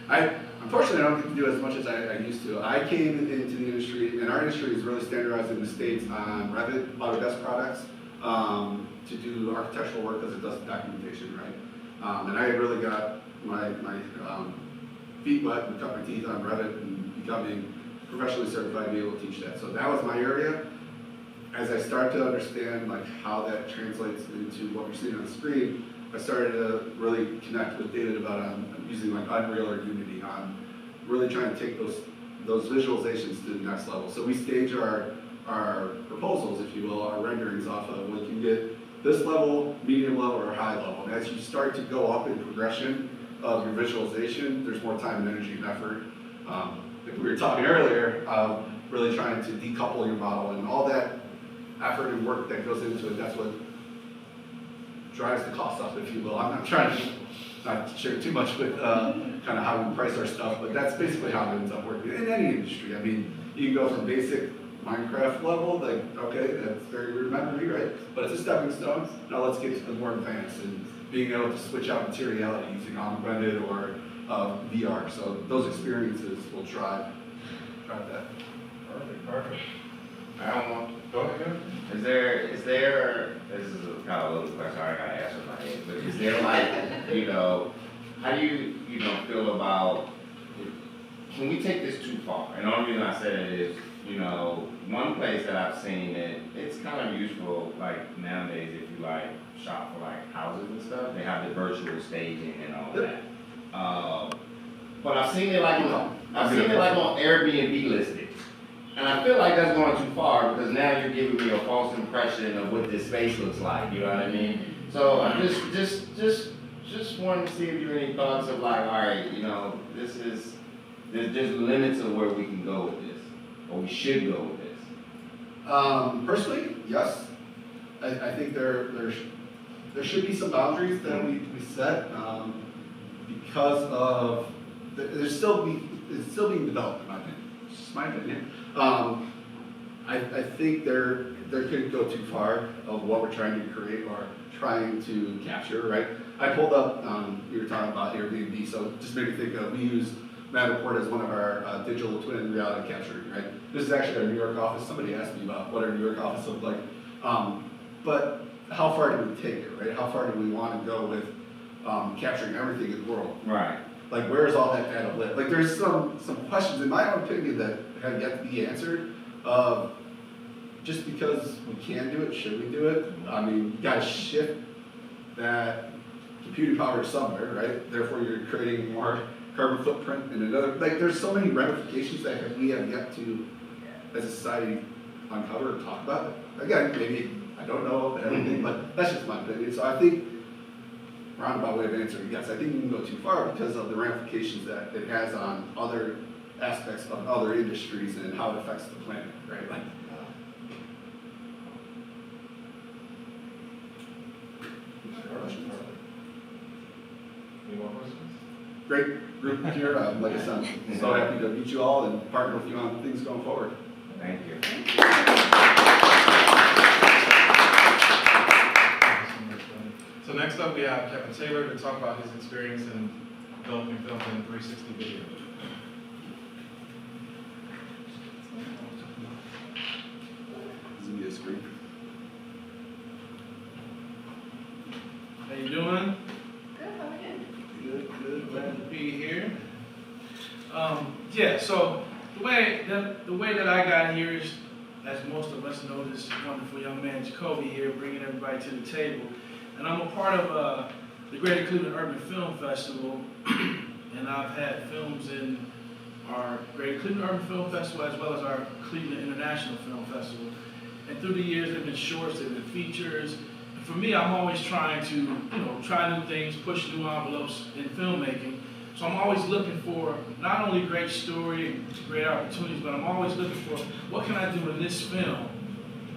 Well, unfortunately, I don't get to do as much as I used to. I came into the industry, and our industry is really standardized in the States on Revit, Autodesk products, to do architectural work because it does documentation, right? And I really got my feet wet and cut my teeth on Revit and becoming professionally certified to be able to teach that. So that was my area. As I start to understand like how that translates into what you're seeing on the screen, I started to really connect with David about using like Unreal or Unity on really trying to take those visualizations to the next level. So we stage our proposals, if you will, our renderings off of we can get this level, medium level, or high level. And as you start to go up in progression of your visualization, there's more time and energy and effort. Like we were talking earlier, really trying to decouple your model and all that effort and work that goes into it, that's what drives the cost up, if you will. I'm not trying to not share too much with kind of how we price our stuff, but that's basically how it ends up working in any industry. I mean, you can go from basic Minecraft level, like, okay, that's very rudimentary, right? But it's a stepping stone. Now let's get to the more advanced and being able to switch out materiality using augmented or VR. So those experiences will drive that. Perfect. I don't want. Go ahead. Is there? This is a kind of a little question. I gotta ask in my head, but is there like, how do you feel about? Can we take this too far? And the only reason I said it is, one place that I've seen it, it's kind of useful. Like nowadays, if you like shop for like houses and stuff, they have the virtual staging and all that. But I've seen it like on Airbnb listings. And I feel like that's going too far because now you're giving me a false impression of what this space looks like. You know what I mean? So I'm just wanting to see if you have any thoughts of like, all right, there's limits of where we can go with this, or we should go with this. Personally, yes. I think there should be some boundaries that we set, because of, it's still being developed, in my opinion. It's just my opinion. I think there could go too far of what we're trying to create or trying to capture, right? I pulled up, you were talking about Airbnb, so it just made me think of, we use Matterport as one of our digital twin reality capturing, right? This is actually our New York office. Somebody asked me about what our New York office looked like. But how far do we take it, right? How far do we want to go with capturing everything in the world? Right. Like, where's all that data lit? Like, there's some questions, in my own opinion, that have yet to be answered. Just because we can do it, should we do it? I mean, you gotta shift that computing power somewhere, right? Therefore, you're creating more carbon footprint in another. Like, there's so many ramifications that we have yet to, as a society, uncover and talk about. Again, maybe I don't know everything, but that's just my opinion. So I think, roundabout way of answering, yes, I think we can go too far because of the ramifications that it has on other aspects of other industries and how it affects the planet, right? Like, Any more questions? great group here. Like I said, I'm so happy to meet you all and partner with you on things going forward. Thank you. So next up, we have Kevin Taylor to talk about his experience in developing films in 360 video. Zoom your screen. How you doing? Good, how are you? Good. Glad to be here. Yeah. So the way that I got here is, as most of us know, this wonderful young man Jacoby here, bringing everybody to the table, and I'm a part of the Greater Cleveland Urban Film Festival, and I've had films in our Greater Cleveland Urban Film Festival as well as our Cleveland International Film Festival. And through the years, there have been shorts, there have been features. For me, I'm always trying to, try new things, push new envelopes in filmmaking. So I'm always looking for not only great story and great opportunities, but I'm always looking for what can I do in this film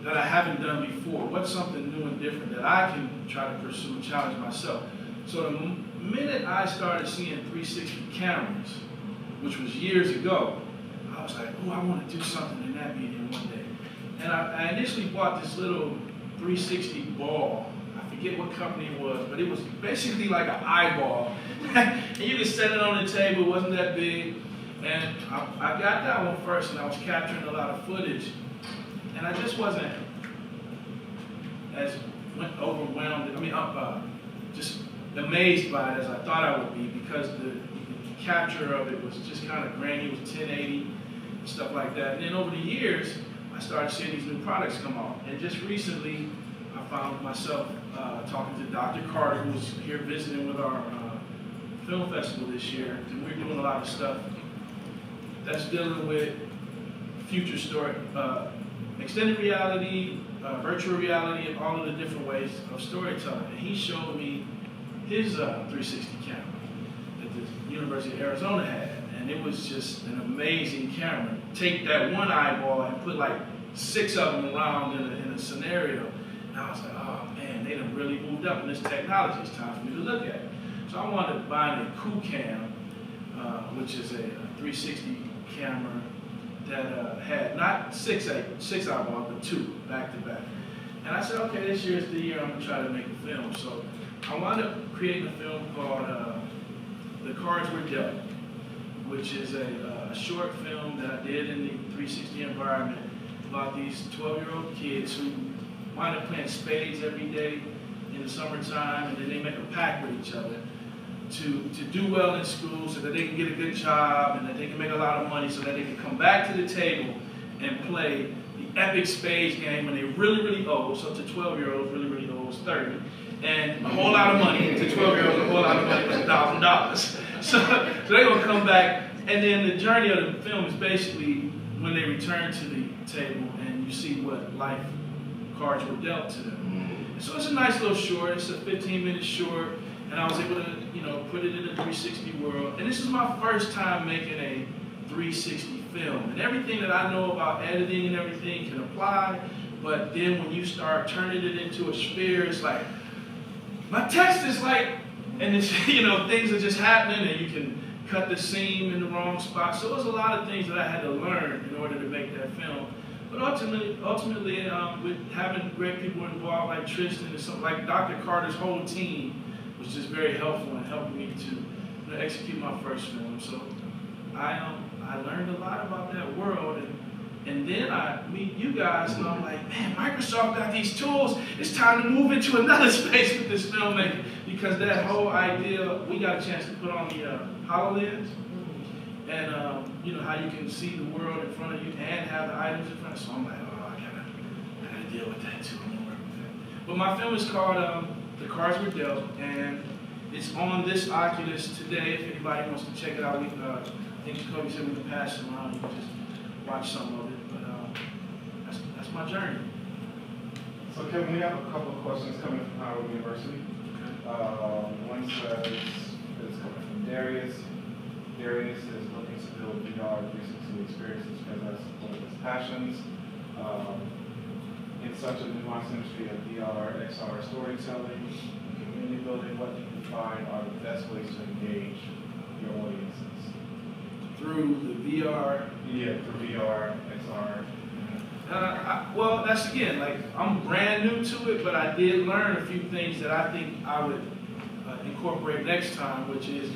that I haven't done before? What's something new and different that I can try to pursue and challenge myself? So the minute I started seeing 360 cameras, which was years ago, I was like, oh, I want to do something in that medium one day. And I initially bought this little 360 ball. I forget what company it was, but it was basically like an eyeball. And you could set it on the table, it wasn't that big. And I got that one first, and I was capturing a lot of footage. And I just wasn't as overwhelmed, just amazed by it as I thought I would be, because the capture of it was just kind of grainy. It was 1080 and stuff like that. And then over the years, I started seeing these new products come out. And just recently, I found myself talking to Dr. Carter, who was here visiting with our film festival this year. And we're doing a lot of stuff that's dealing with future story, extended reality, virtual reality, and all of the different ways of storytelling. And he showed me his 360 camera that the University of Arizona had. And it was just an amazing camera. Take that one eyeball and put like 6 of them around in a scenario. And I was like, oh man, they done really moved up in this technology. It's time for me to look at it. So I wanted to buy a Cam, which is a 360 camera that had not 6 eyeballs, but 2 back to back. And I said, okay, this year's the year I'm gonna try to make a film. So I wound up creating a film called The Cards Were Dealt, which is a short film that I did in the 360 environment about these 12-year-old kids who wind up playing spades every day in the summertime, and then they make a pact with each other to do well in school so that they can get a good job and that they can make a lot of money so that they can come back to the table and play the epic spades game when they're really, really old. So to 12-year-olds, really, really old is 30. And a whole lot of money. To 12-year-olds, a whole lot of money was $1,000. So they're going to come back. And then the journey of the film is basically when they return to the table and you see what life cards were dealt to them. So it's a nice little short. It's a 15-minute short. And I was able to, put it in a 360 world. And this is my first time making a 360 film. And everything that I know about editing and everything can apply, But then when you start turning it into a sphere, it's like, my text is like, and it's, things are just happening, and you can cut the seam in the wrong spot. So there's a lot of things that I had to learn in order to make that film. But ultimately, with having great people involved like Tristan and something like Dr. Carter's whole team was just very helpful in helping me to execute my first film. So I learned a lot about that world, and then I meet you guys, and I'm like, man, Microsoft got these tools. It's time to move into another space with this filmmaking, because that whole idea, we got a chance to put on the HoloLens, and how you can see the world in front of you and have the items in front of you. So I'm like, oh, I gotta deal with that too. I'm gonna work with that. But my film is called The Cards Were Dealt, and it's on this Oculus today. If anybody wants to check it out, I think Kobe said we can pass it around. You can just watch some of it. But that's my journey. So Kevin, we have a couple of questions coming from Howard University. One says, it's coming from Darius. Darius is looking to build VR 360 experiences because that's one of his passions. In such a nuanced industry of VR, XR storytelling, community building, what do you find are the best ways to engage your audiences? Through the VR? Yeah, through VR, XR. Well, that's again, like, I'm brand new to it, but I did learn a few things that I think I would incorporate next time, which is,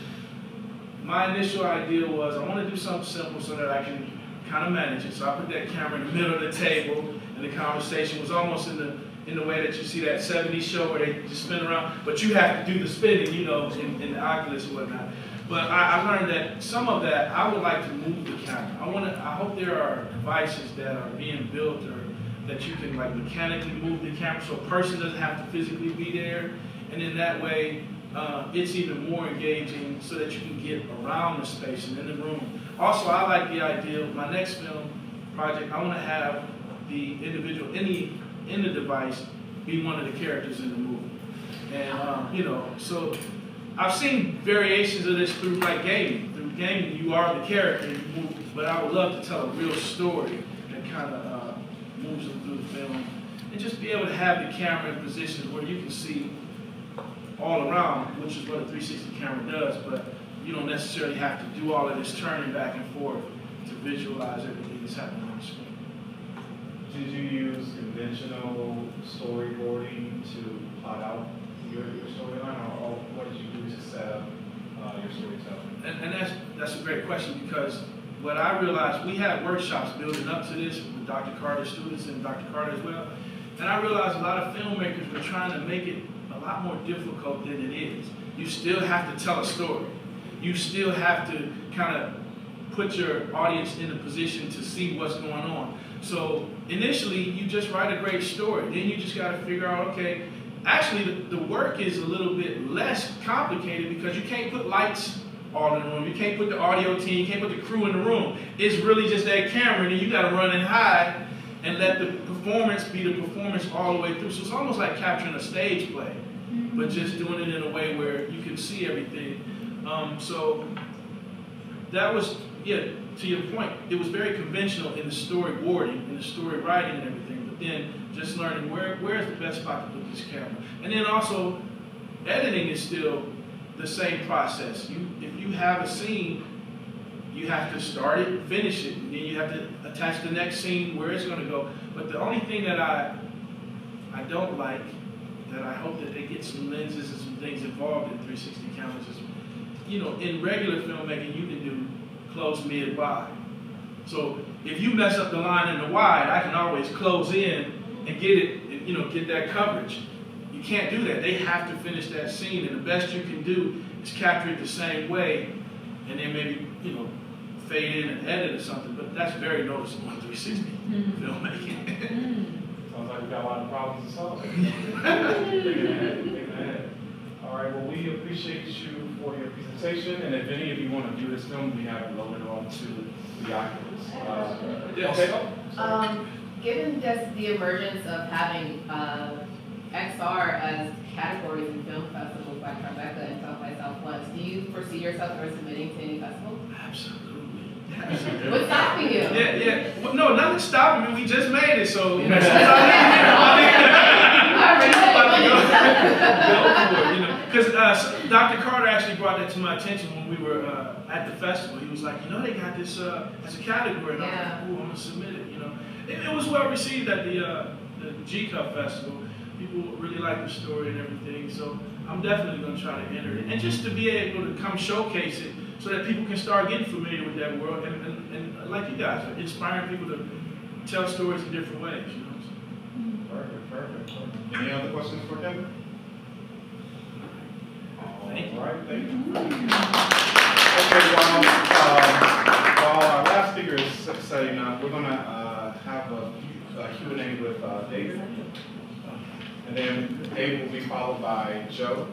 my initial idea was I want to do something simple so that I can kind of manage it. So I put that camera in the middle of the table, and the conversation was almost in the way that you see that 70s show where they just spin around, but you have to do the spinning, in the Oculus and whatnot. But I learned that some of that, I would like to move the camera. I hope there are devices that are being built or that you can like mechanically move the camera so a person doesn't have to physically be there. And in that way, it's even more engaging so that you can get around the space and in the room. Also, I like the idea of my next film project, I want to have the individual in the device be one of the characters in the movie. And, so I've seen variations of this through like gaming. Through gaming, you are the character, you move, but I would love to tell a real story that kind of moves them through the film. And just be able to have the camera in positions where you can see all around, which is what a 360 camera does, but you don't necessarily have to do all of this turning back and forth to visualize everything that's happening on the screen. Did you use conventional storyboarding to plot out your storyline, or what did you do to set up your storytelling? And that's a great question, because what I realized, we had workshops building up to this with Dr. Carter's students and Dr. Carter as well, and I realized a lot of filmmakers were trying to make it a lot more difficult than it is. You still have to tell a story. You still have to kind of put your audience in a position to see what's going on. So initially, you just write a great story. Then you just got to figure out, okay, actually the work is a little bit less complicated because you can't put lights all in the room. You can't put the audio team, you can't put the crew in the room. It's really just that camera, and then you got to run and hide and let the performance be the performance all the way through. So it's almost like capturing a stage play, but just doing it in a way where you can see everything. So that was, to your point, it was very conventional in the storyboarding, in the story writing and everything, but then just learning where's the best spot to put this camera. And then also, editing is still the same process. If you have a scene, you have to start it, finish it, and then you have to attach the next scene where it's gonna go. But the only thing that I don't like, that I hope that they get some lenses and some things involved in 360 cameras is, in regular filmmaking, you can do close, mid, wide. So if you mess up the line in the wide, I can always close in and get it, get that coverage. You can't do that. They have to finish that scene, and the best you can do is capture it the same way, and then maybe, fade in and edit or something, but that's very noticeable in 360 filmmaking. Sounds like we got a lot of problems to solve. All right, well, we appreciate you for your presentation, and if any of you want to view this film, we have it loaded onto the Oculus. Okay. Given just the emergence of having XR as categories in film festivals like Tribeca and South by Southwest, do you foresee yourself ever submitting to any festival? Absolutely. What's stopping you? Yeah. Well, no, nothing's stopping me. We just made it, so you know. As soon as I leave here, because Dr. Carter actually brought that to my attention when we were at the festival. He was like, they got this as a category, and I was like, ooh, I'm gonna submit it. It was well received at the G Cup Festival. People really liked the story and everything, so I'm definitely gonna try to enter it, and just to be able to come showcase it, so that people can start getting familiar with that world, and like you guys, inspiring people to tell stories in different ways. Perfect. Any other questions for Kevin? Thank you. All right, thank you. Okay, while our last speaker is setting up, we're going to have a Q&A with David. And then Dave will be followed by Joe.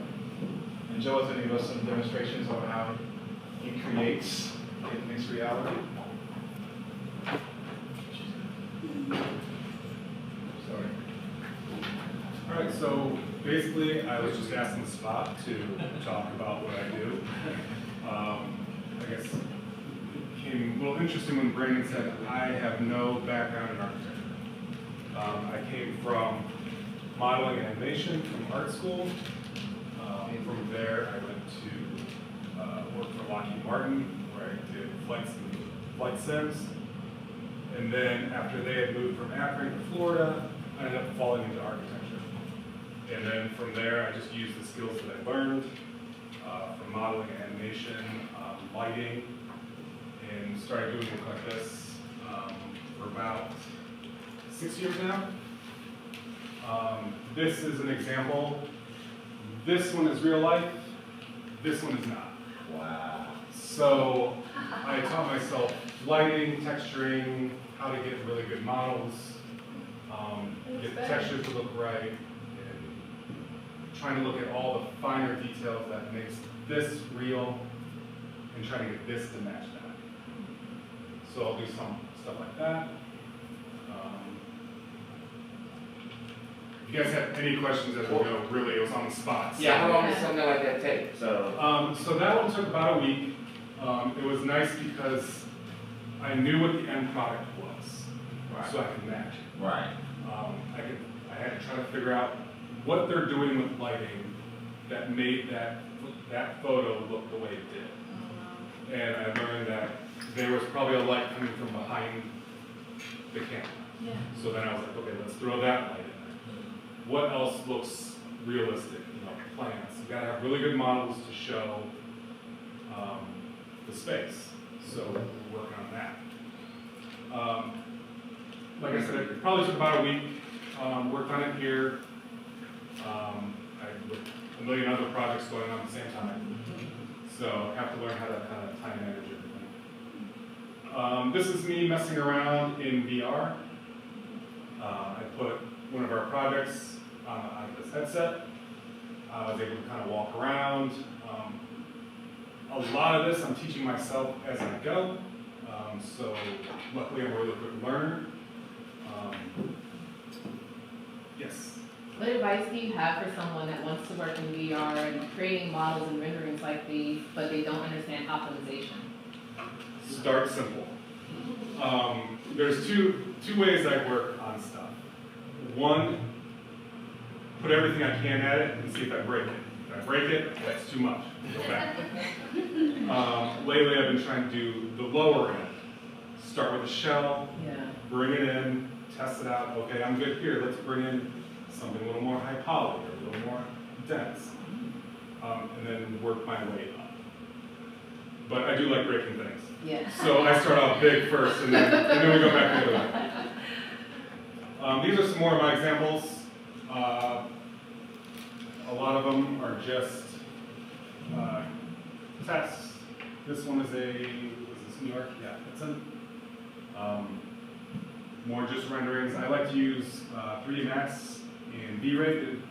And Joe is going to give us some demonstrations on how he creates in mixed reality. Sorry. All right, so basically, I was just asked on the spot to talk about what I do. I guess it became a little interesting when Brandon said I have no background in architecture. I came from modeling and animation from art school. From there, I went to work for Lockheed Martin, where I did flight sims. And then after they had moved from Akron to Florida, I ended up falling into architecture. And then from there, I just used the skills that I learned from modeling and animation, lighting, and started doing work like this for about 6 years now. This is an example. This one is real life. This one is not. Wow. So I taught myself lighting, texturing, how to get really good models, get the textures to look right, and trying to look at all the finer details that makes this real, and trying to get this to match that. So I'll do some stuff like that. If you guys have any questions as we go, really, it was on the spot. So. Yeah, how long does something like that take? So that one took about a week. It was nice because I knew what the end product was, Right. so I could match it. Right. I had to try to figure out what they're doing with lighting that made that photo look the way it did. And I learned that there was probably a light coming from behind the camera. Yeah. So then I was like, okay, let's throw that light in there. What else looks realistic? Plants. You gotta have really good models to show the space. So we're working on that. Like I said, it probably took about a week. Worked on it here. I with a million other projects going on at the same time. So I have to learn how to kind of time manage everything. This is me messing around in VR. I put one of our projects on this headset. I was able to kind of walk around. A lot of this I'm teaching myself as I go. So luckily I'm a really quick learner. Yes? What advice do you have for someone that wants to work in VR and creating models and renderings like these, but they don't understand optimization? Start simple. There's two ways I work on stuff. One, put everything I can at it and see if I break it. If I break it, that's too much. Go back. Lately I've been trying to do the lower end. Start with a shell, bring it in, test it out. Okay, I'm good here. Let's bring in something a little more high poly or a little more dense. And then work my way up. But I do like breaking things. Yeah. So I start off big first and then we go back the other way. These are some more of my examples. A lot of them are just tests. This one is was this New York? Yeah, it's in. More just renderings. I like to use 3D Max and V-Ray to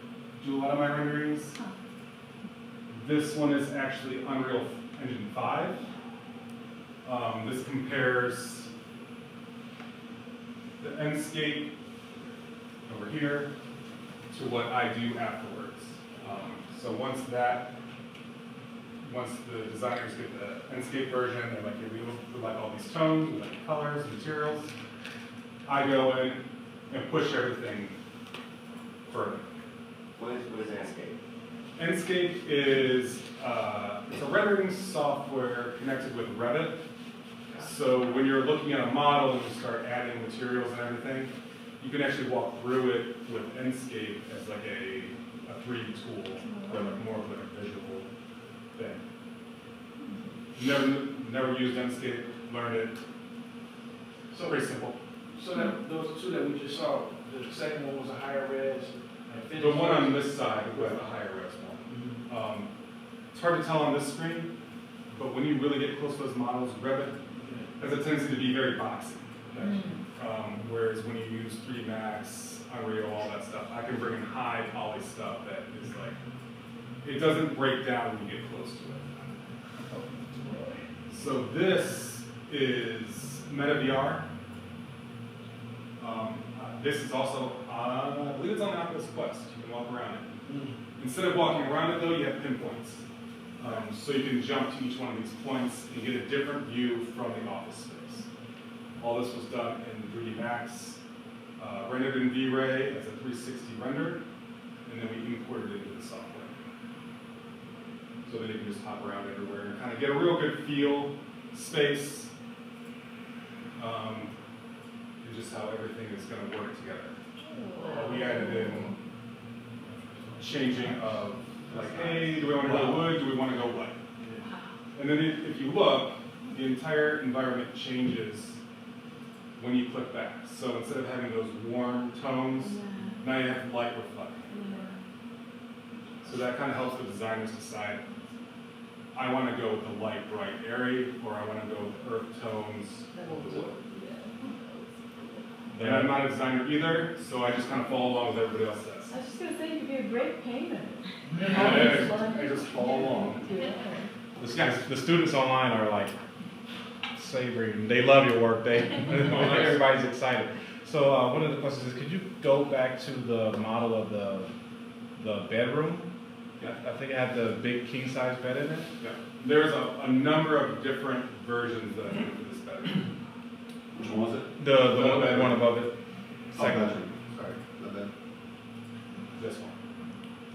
do a lot of my renderings. This one is actually Unreal Engine 5. This compares the endscape over here to what I do afterwards. So once that once the designers get the Enscape version, they're like, hey, we like all these tones, we like colors, materials. I go in and push everything further. What is Enscape? Enscape is it's a rendering software connected with Revit. So when you're looking at a model and you start adding materials and everything, you can actually walk through it with Enscape as like a 3D tool, or like more of like a visual thing. Never used Enscape, learned it. So very simple. So that, those two that we just saw, the second one was a higher res. and The one on this side was the higher res one. It's hard to tell on this screen, but when you really get close to those models, Revit has a tendency to be very boxy. Whereas when you use 3D Max, Unreal, all that stuff, I can bring in high poly stuff that is like, it doesn't break down when you get close to it. So this is MetaVR. This is also, I believe it's on the Oculus Quest. You can walk around it. Instead of walking around it though, you have pinpoints. So you can jump to each one of these points and get a different view from the office space. All this was done in 3D Max, rendered in V-Ray as a 360 render, and then we imported it into the software. So that you can just hop around everywhere and kind of get a real good feel, space, and just how everything is going to work together. We added in changing of like, hey, do we want to go wood, do we want to go what? And then if you look, the entire environment changes when you click back. So instead of having those warm tones, now you have light reflecting. So that kind of helps the designers decide, I want to go with the light, bright, airy, or I want to go with earth tones. And I'm not a designer either, so I just kind of follow along with everybody else says. I was just going to say, you'd be a great painter. I just follow along. The students online are like savoring. They love your work. Everybody's excited. So one of the questions is, could you go back to the model of the bedroom? Yeah. I think it had the big king size bed in it. Yeah. There's a number of different versions that I did for this bedroom. Which one was it? The one above it. Second. Bedroom. Sorry, not bad. This one.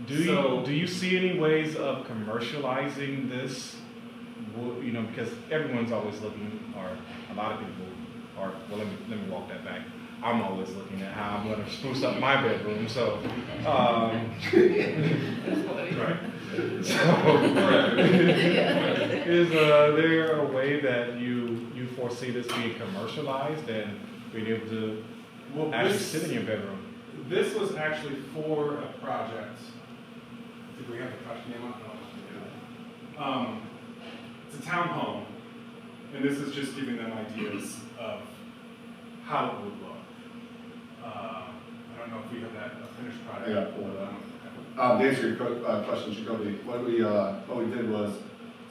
Do you see any ways of commercializing this? You know, because everyone's always looking, or a lot of people are. Well, let me walk that back. I'm always looking at how I'm going to spruce up my bedroom. So, right. So, is there a way that you foresee this being commercialized and being able to actually sit in your bedroom? This was actually for a project. Did we have the project name on? It's a townhome, and this is just giving them ideas of how it would look. I don't know if we have that finished product. Yeah. To answer your question, Jacoby, what we did was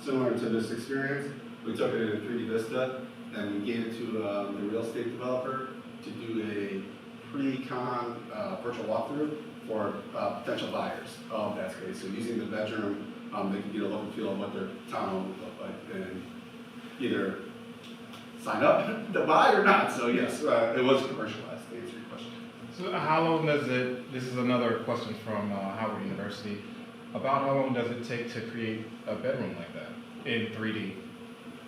similar to this experience. We took it in a 3D Vista and we gave it to the real estate developer to do a pre-con virtual walkthrough for potential buyers of that space. So using the bedroom, they can get a look and feel of what their townhome would look like and either sign up to buy or not. So yes, it was commercialized, to answer your question. So how long does it, this is another question from Howard University, about how long does it take to create a bedroom like that in 3D?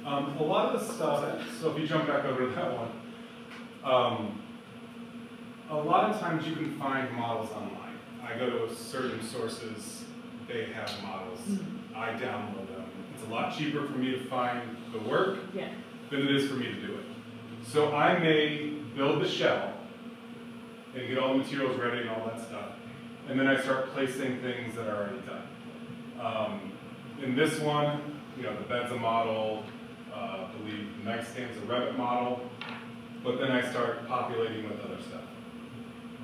A lot of the stuff, so if you jump back over to that one, a lot of times you can find models online. I go to certain sources, they have models, I download them. It's a lot cheaper for me to find the work than it is for me to do it. So I may build the shell and get all the materials ready and all that stuff, and then I start placing things that are already done. In this one, you know, the bed's a model, I believe the nightstand's a Revit model, but then I start populating with other stuff.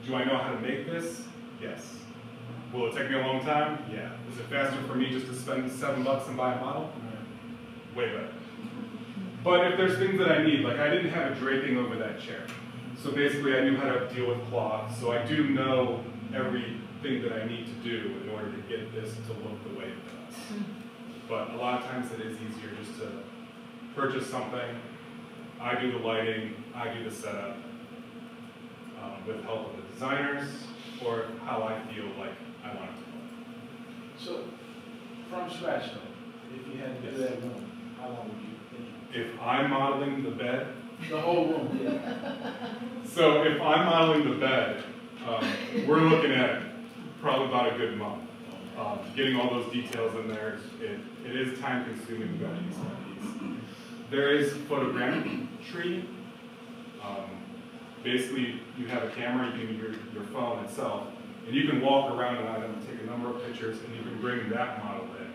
Do I know how to make this? Yes. Will it take me a long time? Yeah. Is it faster for me just to spend $7 and buy a model? Way better. But if there's things that I need, like I didn't have a draping over that chair. So basically I knew how to deal with cloth, so I do know everything that I need to do in order to get this to look the way it does. but a lot of times it is easier just to purchase something. I do the lighting, I do the setup, with help of the designers, or how I feel like I want it to look. So, from scratch though, if you had to do that room, how long would you think? If I'm modeling the bed, The whole room, yeah. so if I'm modeling the bed, we're looking at probably about a good month. Getting all those details in there, it is time consuming to go to these. There is photogrammetry. Basically, you have a camera, you can use your phone itself, and you can walk around an item, take a number of pictures, and you can bring that model in.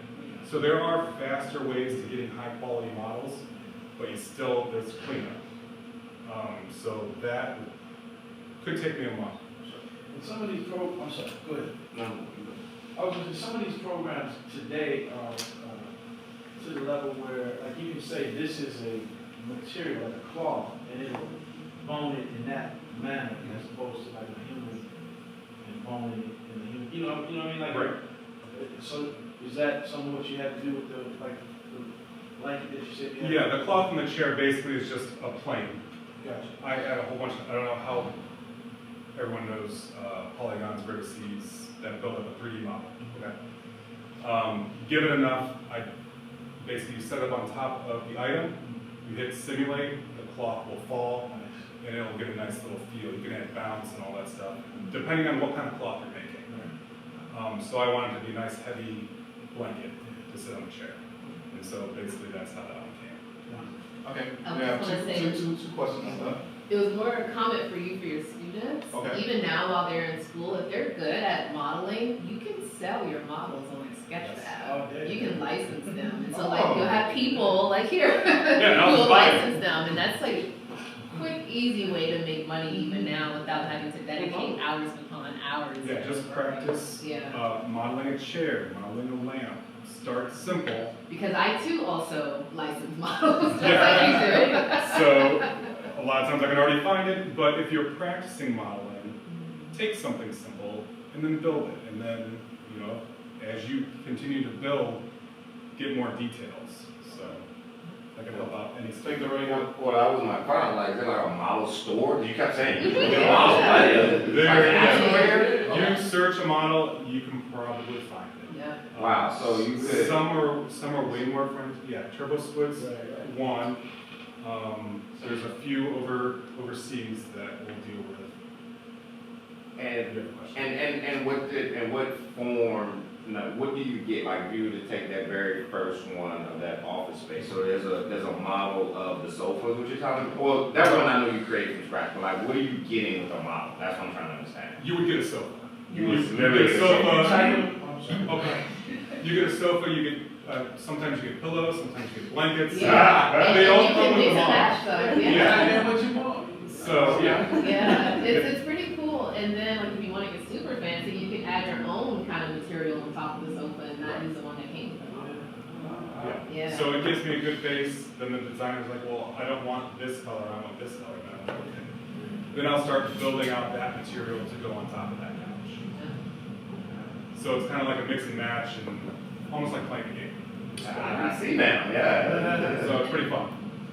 So there are faster ways to getting high quality models, but there's cleanup. So that could take me a month. And some of these I'm sorry, go ahead. No. I was going to say, some of these programs today are to the level where, like, you can say this is a material, like a cloth, and it'll bone it in that manner, as opposed to like a human and boning it in the human. You know what I mean? Like, Right. So is that some of what you had to do with the blanket that you said you had? Yeah, the cloth in the chair basically is just a plane. Gotcha. I add a whole bunch I don't know how everyone knows polygons, vertices that build up a 3D model. Okay. Give it enough, basically set it up on top of the item, you hit simulate, the cloth will fall, and it'll get a nice little feel. You can add bounce and all that stuff, depending on what kind of cloth you're making. So I wanted it to be a nice heavy blanket to sit on the chair. And so basically that's how that one came. Okay, I was yeah, gonna say- two questions on that. It was more a comment for you, for your students. Okay. Even now while they're in school, if they're good at modeling, you can sell your models on like Sketchfab. Oh, there You you can go. license them. And so Oh. like you'll have people like here, I'll who will buy it. license them. And that's like quick, easy way to make money even now without having to dedicate hours upon hours. Yeah, just practice Yeah. modeling a chair, modeling a lamp. Start simple. Because I too also license models, just Yeah. like you do. So a lot of times I can already find it, but if you're practicing modeling, take something simple and then build it. And then, as you continue to build, get more details. So I can help out any Take the ring out. Well, that was my problem. Like, is there like a model store? You kept saying you can get a model. You search a model, you can probably find it. Yeah. Wow, so you could. Some are way more friendly. Yeah, Turbo Split's Right. one. There's a few overseas that we'll deal with. And what form? What do you get? Like, if you were to take that very first one of that office space, so there's a model of the sofas, which you're talking about. Well, that one I know you created from scratch, but like, what are you getting with a model? That's what I'm trying to understand. You would get a sofa. You You would get literally a get a sofa. I'm sorry. Okay. You get a sofa. You get sometimes you get pillows. Sometimes you get blankets. Yeah. They all and you come can with mix the and model. match though. Yeah, what you want. So yeah. Yeah, it's pretty cool. And then like if you want to get super fancy, you can add your own kind of material on top of the sofa and not use the one that came with the model. Yeah. So it gives me a good base. Then the designer's like, well, I don't want this color. I want this color. And I'm like, okay. Then I'll start building out that material to go on top of that couch. So it's kind of like a mix and match and almost like playing a game. I see now. Yeah. So it's pretty fun.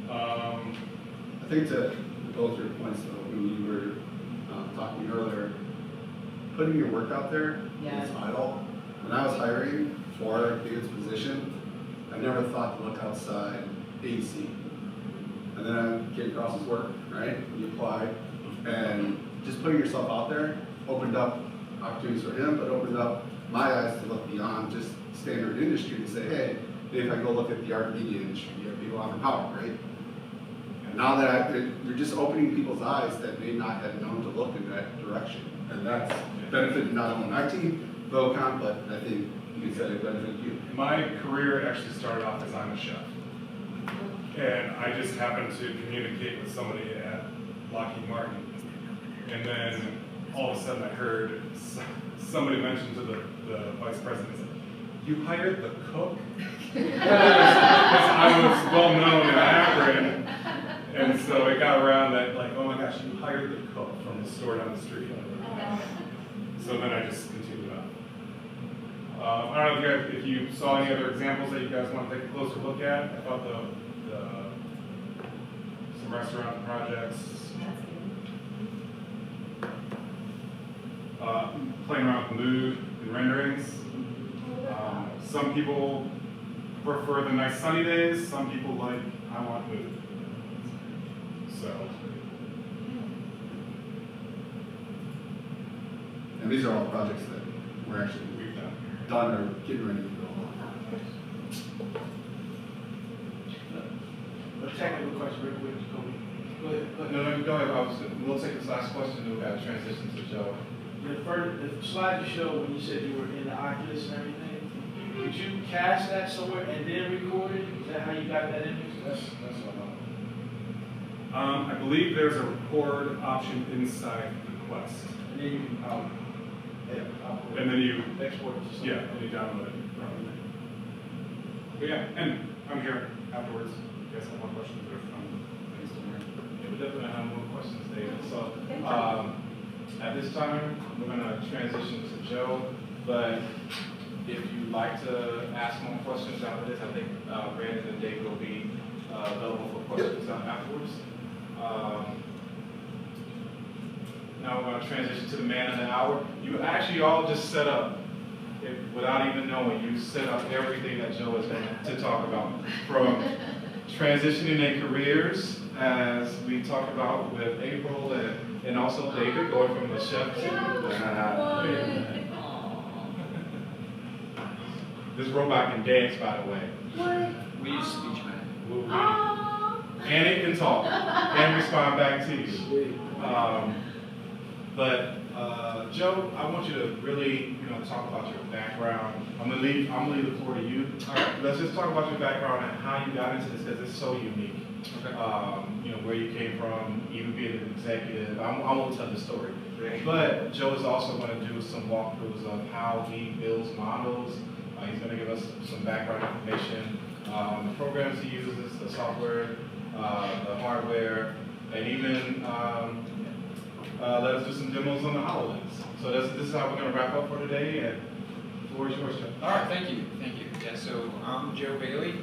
I think to both your points though, when you were talking earlier, putting your work out there Yeah. is vital. When I was hiring for a biggest position, I never thought to look outside AC. And then I came across his work, right? You applied, and just putting yourself out there opened up opportunities for him, but opened up my eyes to look beyond just standard industry and say, hey, if I go look at the art media industry, you have people on power, right? And now that you're just opening people's eyes that may not have known to look in that direction. And that's benefited not only my team, Vocon, but I think you can say it benefited you. My career actually started off as I'm a chef. And I just happened to communicate with somebody at Lockheed Martin. And then all of a sudden I heard somebody mention to the vice president, you hired the cook? Because I was well known in Akron. And so it got around that like, oh my gosh, you hired the cook from the store down the street. So then I just continued on. I don't know if you saw any other examples that you guys want to take a closer look at. I thought some restaurant projects, playing around with mood and renderings. Some people prefer the nice sunny days. Some people like, I want mood. So. And these are all projects that we're actually done or getting ready to go. A technical question, real quick, Kobe. Go ahead. No, go ahead. We'll take this last question and we'll transition to Joe. The slide you showed when you said you were in the Oculus and everything, did you cast that somewhere and then record it? Is that how you got that image? That's what I'm. I believe there's a record option inside the Quest. And then you can output. And then you export it to something. Yeah, and you download it. But yeah, and I'm here afterwards. You guys have more questions or things to learn? Yeah, we definitely have more questions, David. So at this time, we're going to transition to Joe. But if you'd like to ask more questions after this, I think Brandon and David will be available for questions afterwards. Now we're going to transition to the man of the hour. You actually all just set up, without even knowing, you set up everything that Joe is going to talk about. From transitioning in careers, as we talked about with April and also David, going from the chef to... This robot can dance, by the way. What? We use speech, man. And it can talk and respond back to you. But Joe, I want you to really, talk about your background. I'm gonna leave the floor to you. All right, let's just talk about your background and how you got into this because it's so unique. Okay. Where you came from, even being an executive. I won't tell the story. But Joe is also going to do some walkthroughs of how he builds models. He's going to give us some background information on the programs he uses, the software, the hardware, and even let us do some demos on the HoloLens. So this is how we're going to wrap up for today, and the floor is yours, Joe. All right, thank you. Yeah, so I'm Joe Bailey.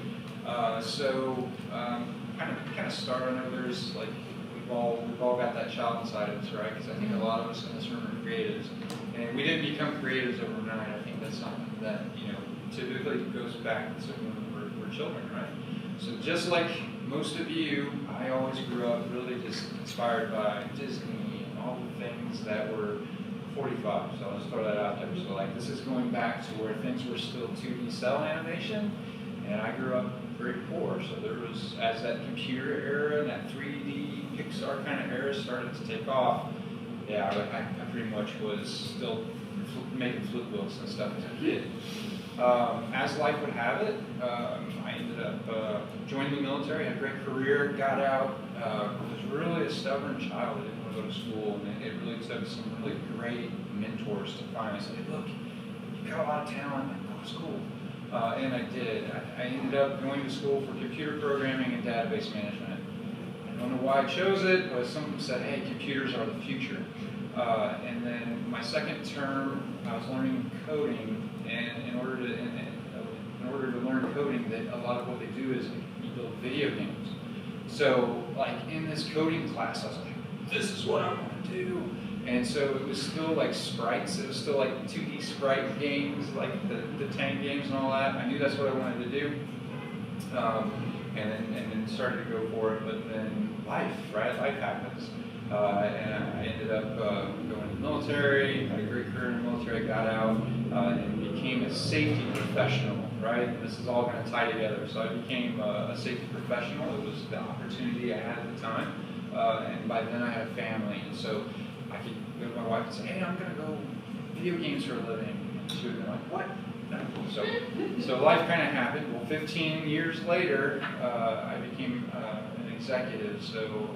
Kind of start on others, like we've all got that child inside of us, right? Because I think a lot of us in this room are creatives, and we didn't become creatives overnight. I think that's something that typically goes back to when we're children, right? So just like most of you, I always grew up really just inspired by Disney and all the things that were 45. So I'll just throw that out there. So like this is going back to where things were still 2D cell animation, and I grew up very poor. So there was, as that computer era and that 3D Pixar kind of era started to take off, yeah, I pretty much was still making flip books and stuff as a kid. As life would have it, I ended up joining the military, had a great career, got out, was really a stubborn child. I didn't want to go to school, and it really took some really great mentors to find me. I said, hey, look, you've got a lot of talent, go to school. And I did. I ended up going to school for computer programming and database management. I don't know why I chose it, but someone said, hey, computers are the future. And then my second term, I was learning coding, and in order to learn coding, that a lot of what they do is you build video games. So like in this coding class, I was like, this is what I want to do. And so it was still like sprites, it was still like 2D sprite games, like the tank games and all that. I knew that's what I wanted to do. And then started to go for it, but then life happens. And I ended up going to the military, had a great career in the military, got out, and became a safety professional, right? And this is all going to tie together. So I became a safety professional. It was the opportunity I had at the time. And by then I had a family. And so I could go to my wife and say, hey, I'm going to go video games for a living. And she would be like, what? No. So life kind of happened. Well, 15 years later, I became an executive. So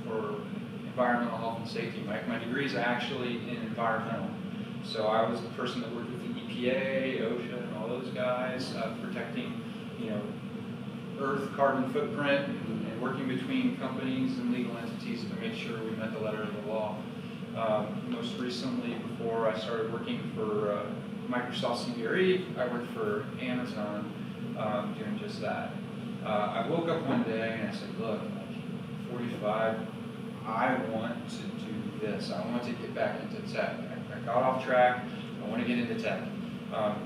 for environmental health and safety. My degree is actually in environmental. So I was the person that worked with the EPA, OSHA, and all those guys, protecting, Earth carbon footprint and working between companies and legal entities to make sure we met the letter of the law. Most recently, before I started working for Microsoft CBRE, I worked for Amazon doing just that. I woke up one day and I said, look, like 45, I want to do this. I want to get back into tech. I got off track. I want to get into tech.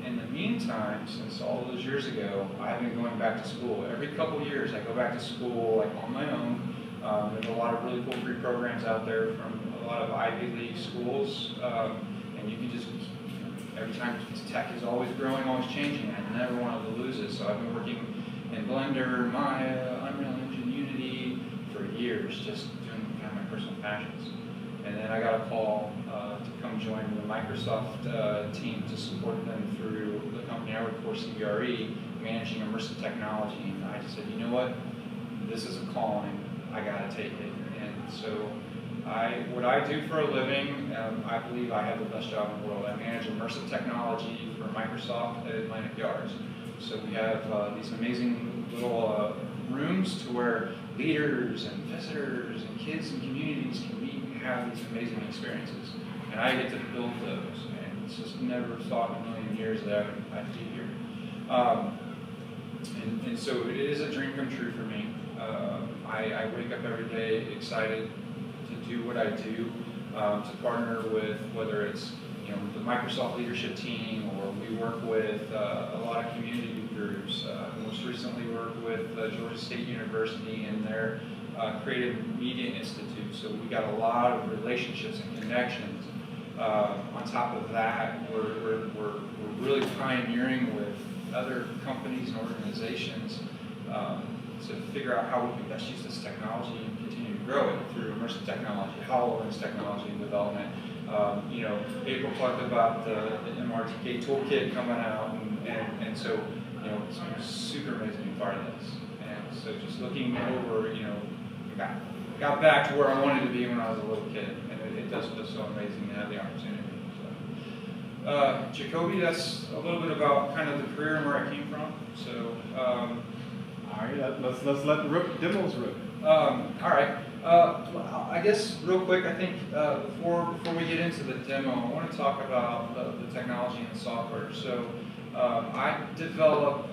In the meantime, since all those years ago, I've been going back to school. Every couple years, I go back to school like on my own. There's a lot of really cool free programs out there from a lot of Ivy League schools, and you can just, every time tech is always growing, always changing. I never wanted to lose it, so I've been working in Blender, Maya, Unreal Engine, Unity for years, just doing kind of my personal passions. And then I got a call to come join the Microsoft team to support them through the company I work for, CBRE, managing immersive technology. And I just said, you know what, this is a calling. I gotta take it. And so what I do for a living, I believe I have the best job in the world. I manage immersive technology for Microsoft at Atlantic Yards. So we have these amazing little rooms to where leaders and visitors and kids and communities can meet and have these amazing experiences. And I get to build those. And it's just never thought in a million years that I'd be here. And so it is a dream come true for me. I wake up every day excited to do what I do, to partner with, whether it's the Microsoft leadership team, or we work with a lot of community groups. Most recently worked with Georgia State University and their Creative Media Institute. So we got a lot of relationships and connections. On top of that, we're really pioneering with other companies and organizations to figure out how we can best use this technology and continue to grow it through immersive technology, HoloLens technology and development. April talked about the MRTK toolkit coming out, and so it's super amazing to be part of this. And so just looking over, got back to where I wanted to be when I was a little kid, and it does feel so amazing to have the opportunity. So, Jacoby, that's a little bit about kind of the career and where I came from. So. All right, let's let the demos rip. All right. I guess real quick, I think before we get into the demo, I want to talk about the technology and the software. So I develop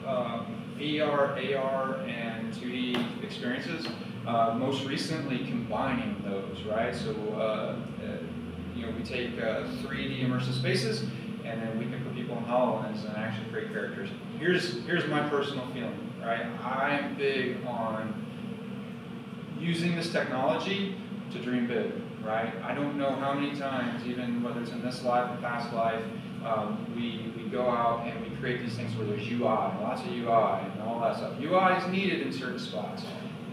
VR, AR, and 2D experiences. Most recently, combining those, right? So we take 3D immersive spaces, and then we can put people in HoloLens and actually create characters. Here's my personal feeling, right? I'm big on using this technology to dream big, right? I don't know how many times, even whether it's in this life or past life, we go out and we create these things where there's UI, lots of UI and all that stuff. UI is needed in certain spots,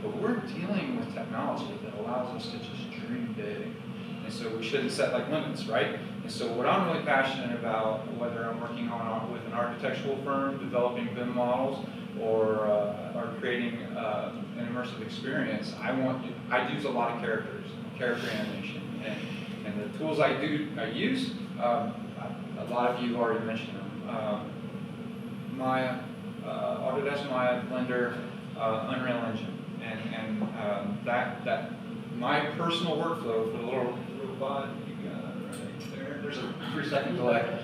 but we're dealing with technology that allows us to just dream big. And so we shouldn't set like limits, right? And so what I'm really passionate about, whether I'm working with an architectural firm, developing BIM models, or creating an immersive experience, I use a lot of character animation, and the tools I use, a lot of you already mentioned them. Maya, Autodesk Maya, Blender, Unreal Engine, and that my personal workflow for the little robot you got right there. There's a 3-second delay.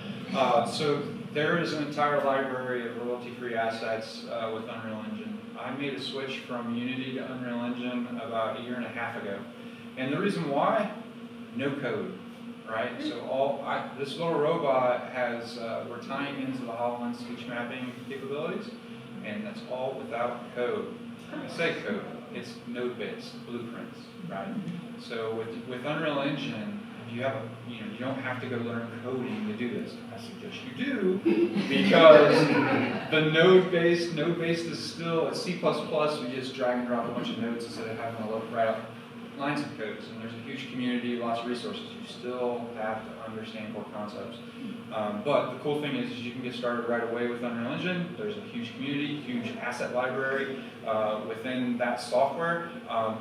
So there is an entire library of royalty-free assets with Unreal Engine. I made a switch from Unity to Unreal Engine about 1.5 years ago. And the reason why? No code, right? So this little robot has, we're tying into the HoloLens speech mapping capabilities, and that's all without code. When I say code, it's node-based blueprints, right? So with Unreal Engine, you don't have to go learn coding to do this. I suggest you do, because the node-based is still, it's C++, we just drag and drop a bunch of nodes instead of having to look right up lines of codes. And there's a huge community, lots of resources. You still have to understand core concepts. But the cool thing is you can get started right away with Unreal Engine. There's a huge community, huge asset library within that software.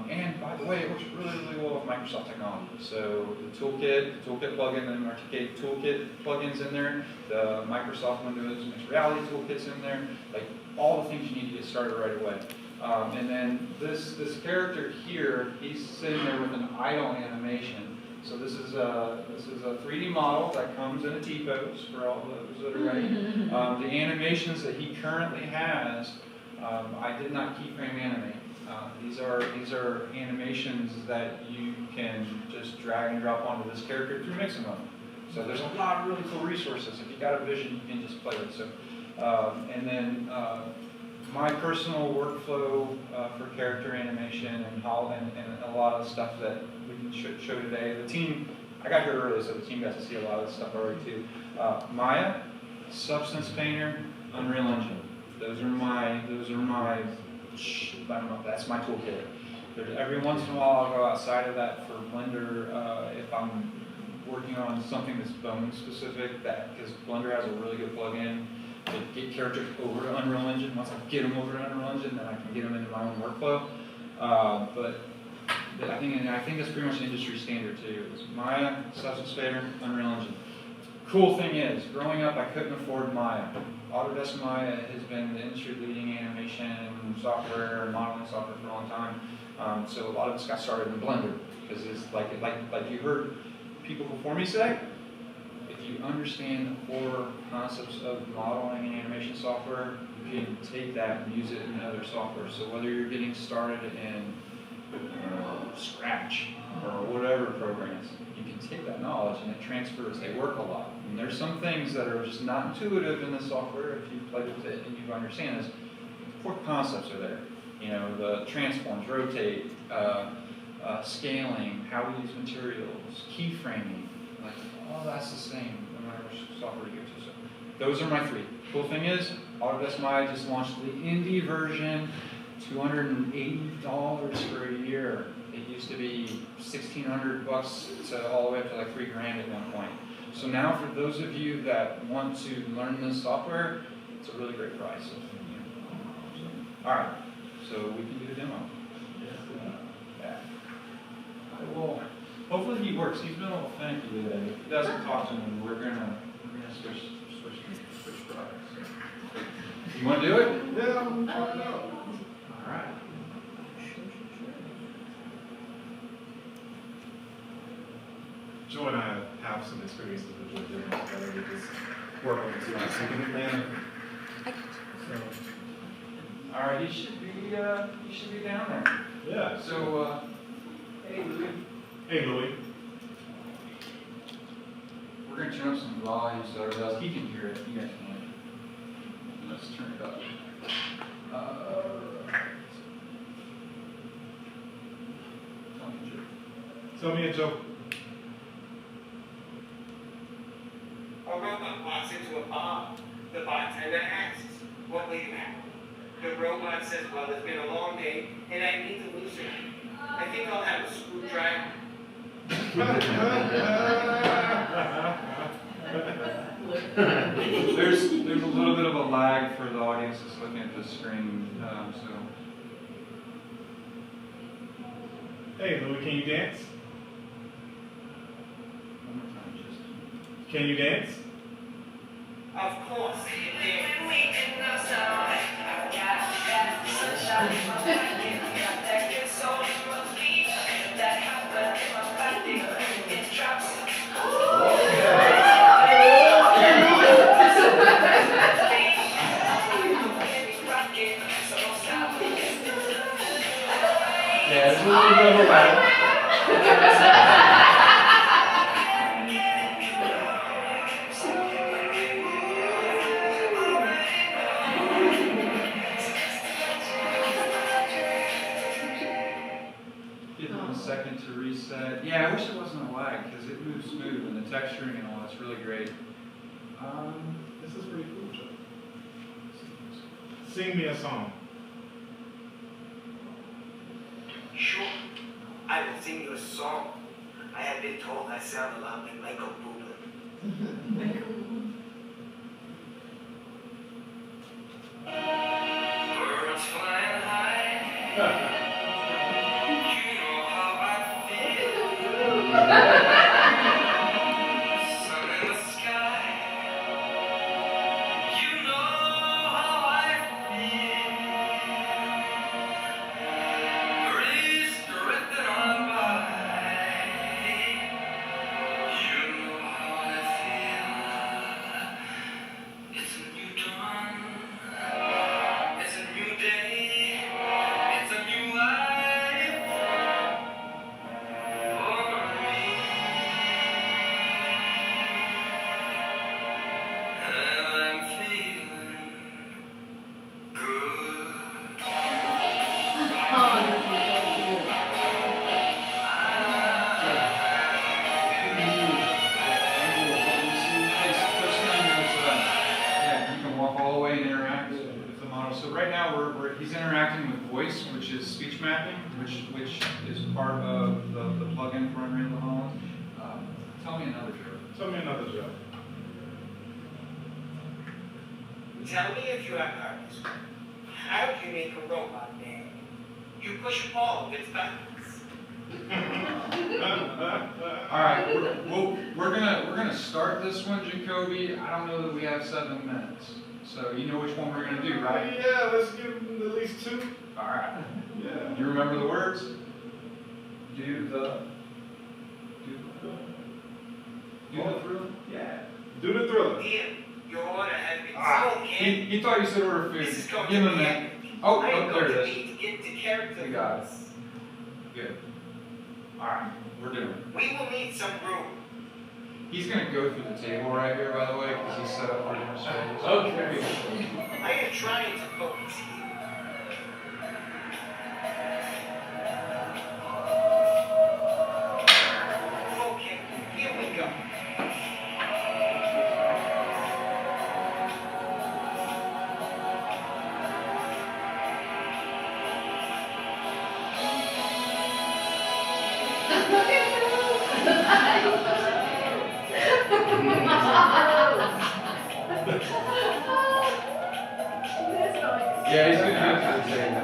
And by the way, it works really, really well with Microsoft technology. So the toolkit plugin, the MRTK toolkit plugins in there, the Microsoft Windows Mixed Reality toolkits in there, like all the things you need to get started right away. And then this character here, he's sitting there with an idle animation. So this is a 3D model that comes in a T-pose for all those that are ready. The animations that he currently has, I did not keyframe animate. These are animations that you can just drag and drop onto this character through mixing them. So there's a lot of really cool resources. If you got a vision, you can just play with it. So, and then my personal workflow for character animation and a lot of the stuff that we can show today. The team, I got here early, so the team got to see a lot of this stuff already too. Maya, Substance Painter, Unreal Engine. Those are my, I don't know, that's my toolkit. Every once in a while I'll go outside of that for Blender if I'm working on something that's bone specific, because Blender has a really good plugin to get characters over to Unreal Engine. Once I get them over to Unreal Engine, then I can get them into my own workflow. But I think that's pretty much industry standard too. It's Maya, Substance Painter, Unreal Engine. Cool thing is, growing up I couldn't afford Maya. Autodesk Maya has been the industry-leading animation software and modeling software for a long time. So a lot of us got started in Blender because it's like you heard people before me say, if you understand the core concepts of modeling and animation software, you can take that and use it in other software. So whether you're getting started in Scratch or whatever programs, you can take that knowledge and it transfers. They work a lot. And there's some things that are just not intuitive in the software if you play with it and you understand this. Core concepts are there. You know, the transforms, rotate, scaling, how we use materials, keyframing, like all that's the same no matter which software you go to. So those are my three. Cool thing is, Autodesk Maya just launched the indie version, $280 for a year. It used to be $1,600 to all the way up to like $3,000 at one point. So now for those of you that want to learn this software, it's a really great price. All right, so we can do a demo. Yeah. Well, hopefully he works. He's been a little finicky today. If he doesn't talk to me, we're gonna switch products. You want to do it? Yeah, I'm gonna try it out. All right. Joe and I have some experience with the joint demos together. We just work on the second Atlanta. All right, he should be down there. Yeah. So, hey Louis. Hey, Louis. We're gonna turn up some volume so everybody else he can hear it. You guys can. Let's turn it up. Tell me a joke. A robot walks into a bar. The bartender asks, "What will you have?" The robot says, "Well, it's been a long day, and I need to lose it. I think I'll have a screwdriver." There's a little bit of a lag for the audience that's looking at the screen, so. Hey, Louis, can you dance? One more time, just. Can you dance? Of course, Yeah, there's a little bit of a lag. Give them a second to reset. Yeah, I wish it wasn't a lag because it moves smooth and the texturing and all that's really great. This is pretty cool, Joe. Sing me a song. sure, I will sing you a song. I have been told I sound a lot like Michael Bublé. Birds flying high. You know how I feel. Sun in the sky. You know how I feel. Breeze drifting on by. dawn. It's a new day. It's a new life for me. And I'm feeling good. Yeah, you can walk all the way and interact with the model. So right now he's interacting with voice, which is speech mapping, which is part of the plugin for Unreal Holland. Tell me another joke. Tell me another joke. Tell me if you have hearts. How do you make a robot man? You push a ball with its buttons. All right, we're gonna start this one, Jacoby. I don't know that we have 7 minutes, so you know which one we're gonna do, right? Yeah, let's give him at least 2. All right. Yeah. You remember the words? Do the thriller? Yeah. Do the thriller. Dear, your order has been spoken. He thought you said order food. This is going Give to him be that. epic. Oh, I am there going to it is. need to get to character. We got it. Good. All right, we're doing it. We will need some room. He's gonna go through the table right here, by the way, because he's set up for dinner service. Okay. I am trying to focus here. Okay, here we go. Yeah, he's gonna go through the table.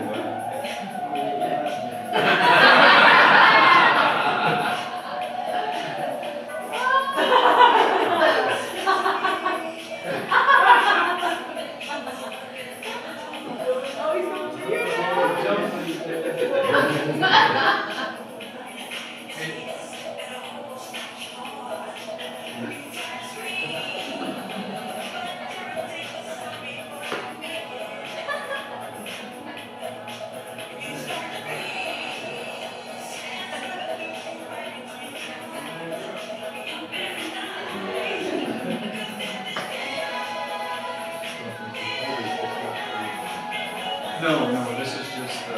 No, this is just the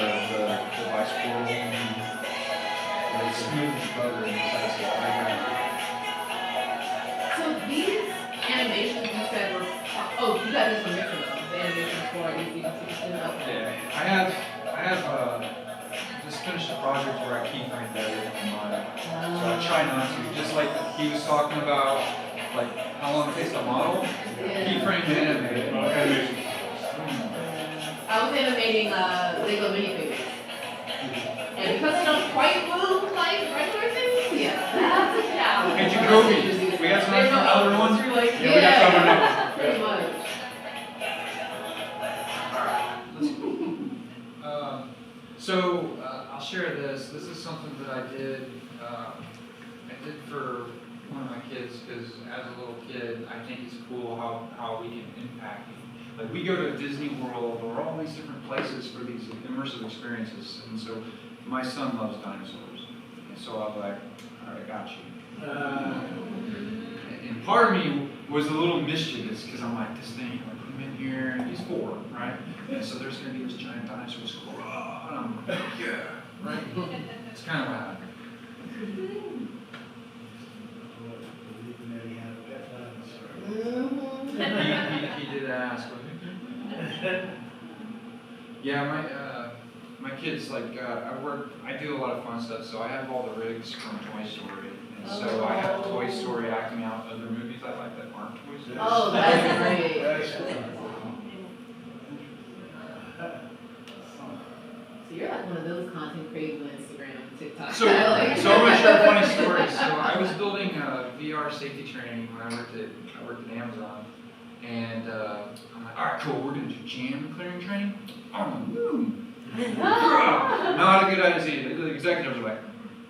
device portal. It's smooth butter and So these animations you said were, oh, you got this from Mixer though, the animations for easy to Yeah, I have just finished a project where I keyframed everything on mine. So I try not to, just like he was talking about, like how long it takes to model, keyframe and animate. Animation. I was animating Lego minifigures. And because they don't quite move like regular things, yeah, that's a challenge. Hey, Jacoby, we got time for another one? Like, Yeah, we got time for another one. pretty much. So I'll share this. This is something that I did for one of my kids because as a little kid, I think it's cool how we can impact. Like we go to Disney World or all these different places for these immersive experiences, and so my son loves dinosaurs, and so I was like, all right, I got you. And part of me was a little mischievous because I'm like, this thing, I put him in here, and he's 4, right? And so there's going to be this giant dinosaur squirrel, and I'm like, yeah, right? It's kind of what happened. He did ask. Yeah, my kids like I do a lot of fun stuff, so I have all the rigs from Toy Story, and so I have Toy Story acting out other movies I like that aren't Toy Story. Oh, that's great. So you're like one of those content creators on Instagram, TikTok. So I'm gonna share a funny story. So I was building VR safety training when I worked at Amazon, and I'm like, all right, cool, we're gonna do jam clearing training on the moon. Not a good idea. The executives were like,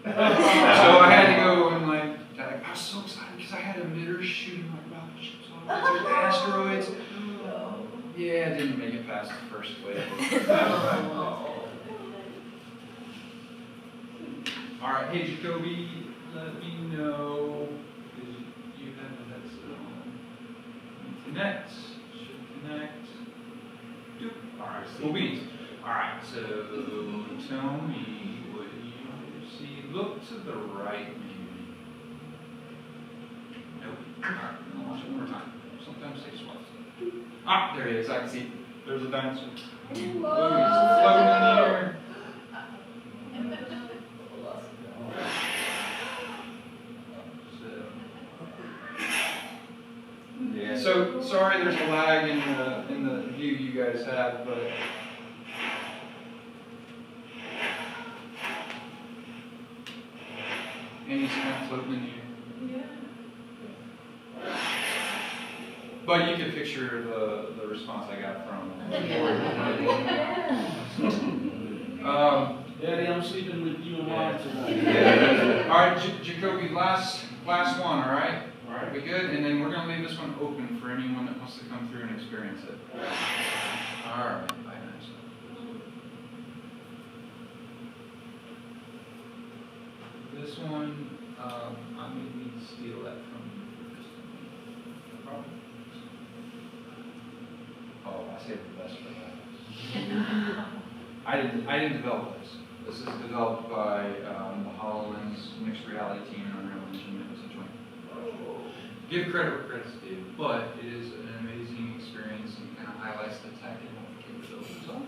so I had to go and like, I was so excited because I had emitters shooting like rocket ships off into the asteroids. Yeah, I didn't make it past the first wave. All right, hey Jacoby, let me know if you have a headset on. Connect, should connect. Doop. All right, cool beans. All right, so tell me what you see. Look to the right, maybe. Nope. All right, I'll watch it one more time. Sometimes takes a while. Ah, there he is. I can see. There's a dinosaur. He's floating in the air. Yeah, so sorry there's a lag in the view you guys have, but and he's kind of floating in the air. Yeah. But you can picture the response I got from Daddy, I'm sleeping with you and Mom tonight. yeah. All right, Jacoby, last one, all right? All right. We good? And then we're going to leave this one open for anyone that wants to come through and experience it. All right. Bye, guys. This one, I may need to steal that from you. No problem. Oh, I saved the best for last. I didn't develop this. This is developed by the HoloLens mixed reality team and Unreal Engine. It was a joint. Give credit where credit's due, but it is an amazing experience and kind of highlights the tech and what the capabilities are.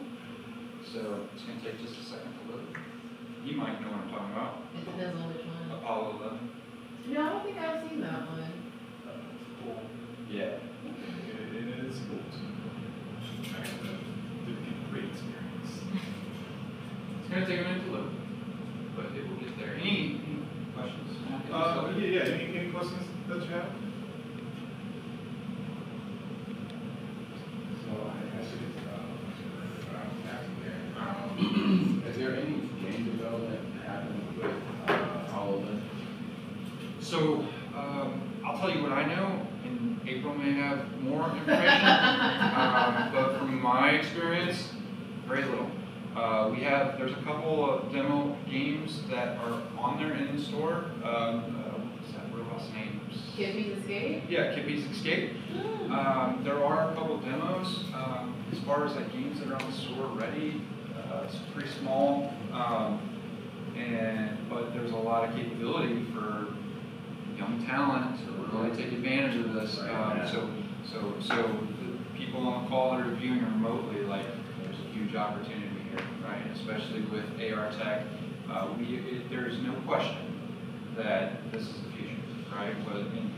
So it's going to take just a second to load. You might know what I'm talking about. It depends on which one. Apollo 11. No, I don't think I've seen that one. Cool. Yeah. It is cool too. I had a great experience. It's going to take a minute to load, but it will get there. Any questions? Yeah. Any questions that you have? So I should ask there. Is there any game development happening with HoloLens? So I'll tell you what I know, and April may have more information, but from my experience, very little. There's a couple of demo games that are on there in the store. What's that robot's name? Kippy's Escape? Yeah, Kippy's Escape. There are a couple demos. As far as like games that are on the store ready, it's pretty small. But there's a lot of capability for young talent to really take advantage of this. So the people on the call that are viewing remotely, like there's a huge opportunity here, right? Especially with AR tech, there's no question that this is the future, right? But in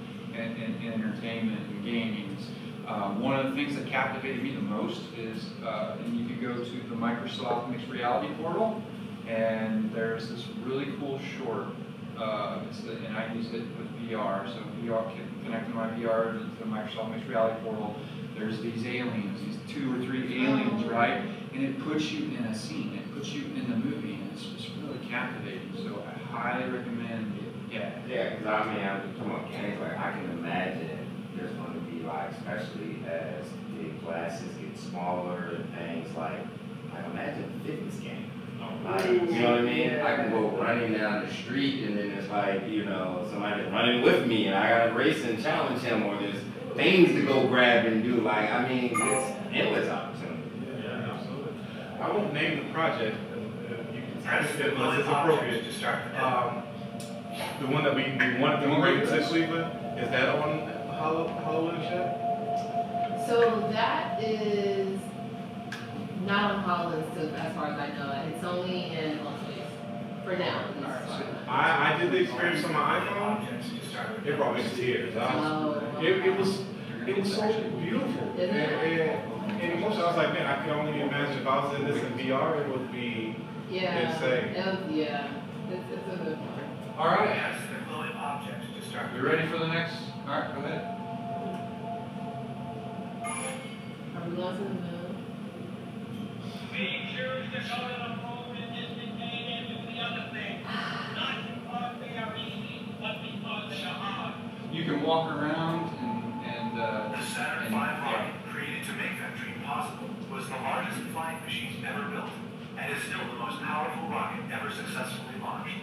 entertainment and gaming, one of the things that captivated me the most is, and you can go to the Microsoft Mixed Reality portal, and there's this really cool short. And I used it with VR, so VR connecting my VR to the Microsoft Mixed Reality portal. There's these aliens, these 2 or 3 aliens, right? And it puts you in a scene, it puts you in the movie, and it's just really captivating. So I highly recommend it. Yeah. Yeah, because I mean, I'm talking about mechanics, like I can imagine there's going to be like, especially as the classes get smaller and things like imagine a fitness game. Like, you know what I mean? I can go running down the street and then it's like, somebody running with me and I gotta race and challenge him, or there's things to go grab and do. Like, I mean, it's endless opportunity. Yeah, absolutely. I won't name the project, you can say it unless it's appropriate. The one that we wanted to bring to Cleveland, is that on HoloLens yet? So that is not on HoloLens as far as I know. It's only in Space for now. I did the experience on my iPhone. It brought me to tears. It was so beautiful. And emotional. I was like, man, I can only imagine if I was in this in VR, it would be insane. It's a good one. All right. You ready for the next? All right, go ahead. Are we going to the moon? We choose to go to the moon and disengage and do the other thing. Not because they are easy, but because they are hard. You can walk around and The Saturn V rocket created to make that dream and is still the most powerful rocket ever successfully launched.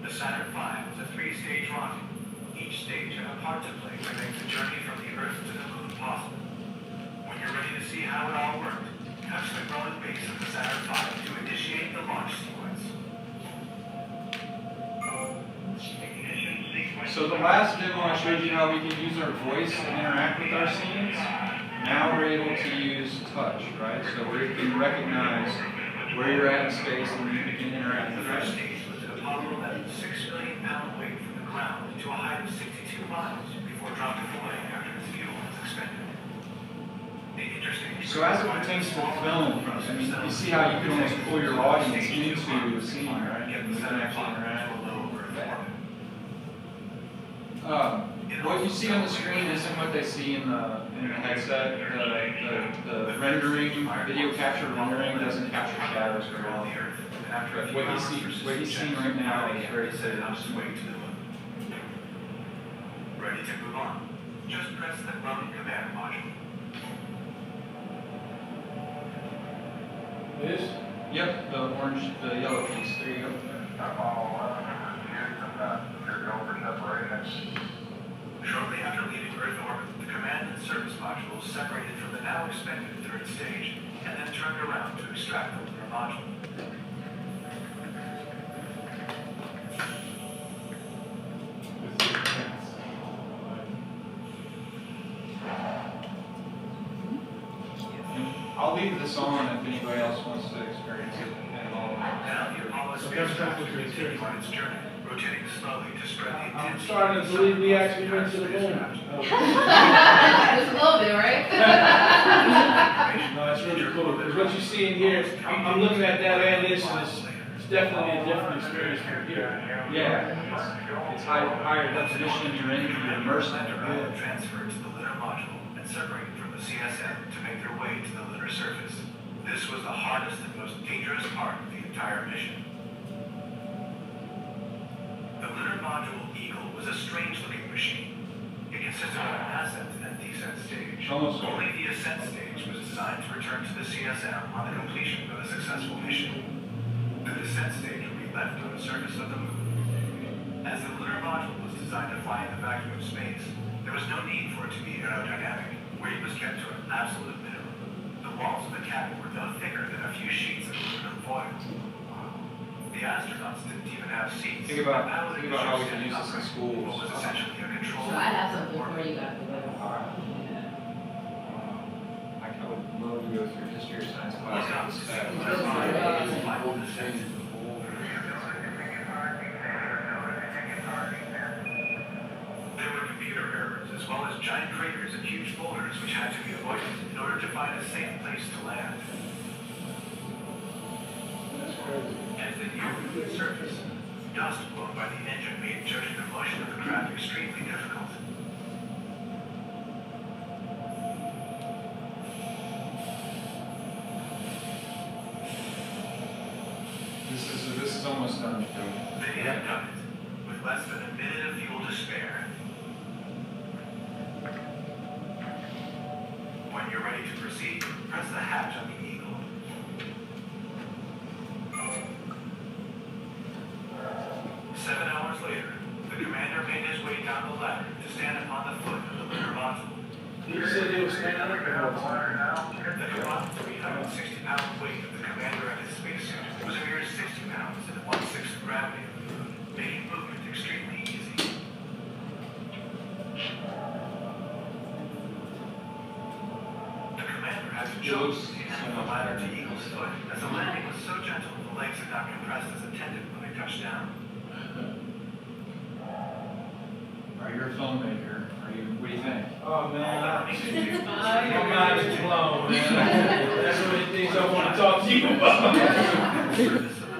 The Saturn V was a 3-stage rocket. Each stage had a part to play to make the journey from the Earth to the Moon possible. When you're ready to see how it all worked, touch the growing base of the Saturn V to initiate the launch sequence. Ignition sequence. So the last demo I showed you how we can use our voice and interact with our scenes. Now we're able to use touch, right? So we can recognize where you're at in space and you can interact The with first that. stage was an Apollo 11 6 million pound weight from the ground to a height of 62 miles before dropping away after its fuel was expended. The interesting. So as it pertains to film, I mean, you see how you can almost pull your audience into a scene, right? And we can actually interact. What you see on the screen isn't what they see in the headset. The rendering, video capture rendering doesn't capture shadows very well. But what he's seeing right now is very clear. Ready to move on? Just press the run command module. This? Yep, the orange, the yellow piece. There you go. Shortly after leaving Earth orbit, the command and service modules separated from the now expended third stage, and then turned around to extract the lunar module. I'll leave this on if anybody else wants to experience it at all. Now the Apollo spacecraft will continue on its journey, rotating slowly to spread the I'm intensity. starting to believe we actually went to the moon. Just a little bit, right? No, it's really cool, because what you see in here, I'm looking at that and this, and it's definitely a different experience from here. Yeah, it's higher definition, you're immersed in it, right? Transferred to the lunar module and separated from the CSM to make their way to the lunar surface. This was the hardest and most dangerous part of the entire mission. The lunar module Eagle was a strange-looking machine. It consisted of an ascent and descent stage. Only the ascent stage was designed to return to the CSM on the completion of a successful mission. The descent stage would be left on the surface of the moon. As the lunar module was designed to fly in the vacuum of space, there was no need for it to be aerodynamic. Weight was kept to an absolute minimum. The walls of the cabin were no thicker than a few sheets of aluminum foil. The astronauts didn't even have seats. Think about how we can use this in schools. What was essentially a control. So I have something for you guys to go. I would love to go through history or science class. There were computer errors as well as giant craters and huge boulders which had to be avoided in order to find a safe place to land. As they neared the surface, dust blown by the engine made judging the motion of the craft extremely difficult. This is almost done. They had done it, with less than a minute of fuel to spare. When you're ready to proceed, press the hatch on the Eagle. 7 hours later, the commander made his way down the ladder to stand upon the foot of the lunar module. You said they were standing up the whole time. The combined 360-pound weight of the commander and his spacesuit was a mere 60 pounds and 1/6 gravity of the moon, making movement extremely easy. The commander had to jump from the ladder to Eagle's foot, as the landing was so gentle the legs had not compressed as intended when they touched down. You're a filmmaker. What do you think? Oh man, my mind is blown, man. That's one of the things I want to talk to you about.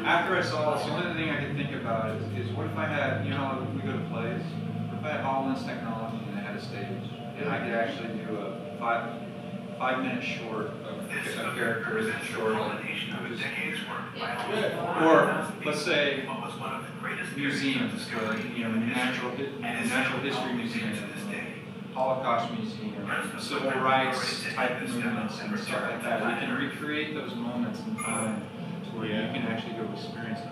After I saw this, the only thing I could think about is what if I had, you know, we go to plays, what if I had HoloLens technology and I had a stage, and I could actually do a five-minute short of a character short. Or let's say museums, you know, natural history museums. Holocaust Museum, civil rights type movements and stuff like that. We can recreate those moments in time to where you can actually go experience them.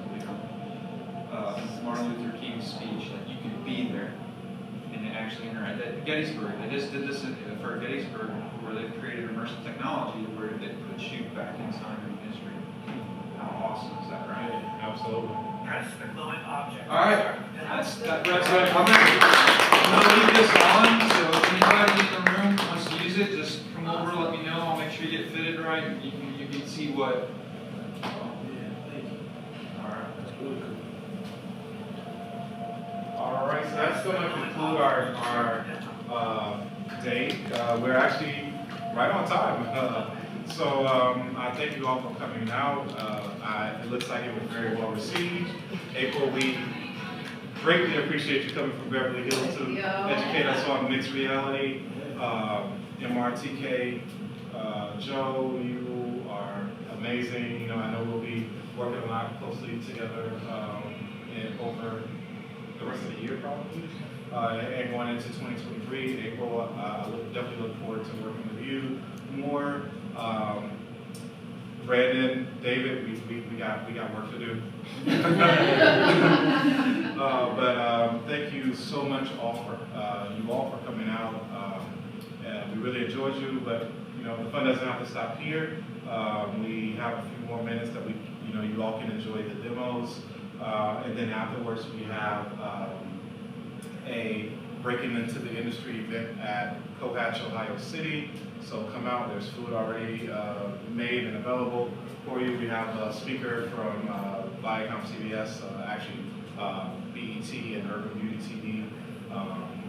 Martin Luther King's speech, like you could be there and actually interact. At Gettysburg, they just did this for Gettysburg, where they created immersive technology where they put you back in time in history. How awesome is that, right? Yeah, absolutely. Press the glowing object. All right, that's it. I'm gonna leave this on, so if anybody in the room wants to use it, just come over, let me know. I'll make sure you get fitted right. And you can see what. All right, so that's going to conclude our day. We're actually right on time. So I thank you all for coming out. It looks like it was very well received. April, we greatly appreciate you coming from Beverly Hills to educate us on mixed reality. MRTK, Joe, you are amazing. You know, I know we'll be working a lot closely together over the rest of the year probably, and going into 2023. April, I definitely look forward to working with you more. Brandon, David, we got work to do. But thank you so much you all for coming out. We really enjoyed you, but you know the fun doesn't have to stop here. We have a few more minutes that you all can enjoy the demos. And then afterwards, we have a breaking into the industry event at Cohatch, Ohio City. So come out, there's food already made and available for you. We have a speaker from Vocon CBS, actually BET and Urban Beauty TV.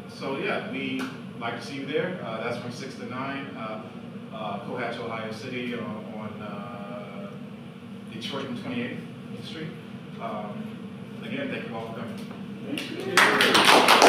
So yeah, we like to see you there. That's from 6 to 9, Cohatch, Ohio City on Detroit and 28th Street. Again, thank you all for coming. Thank you.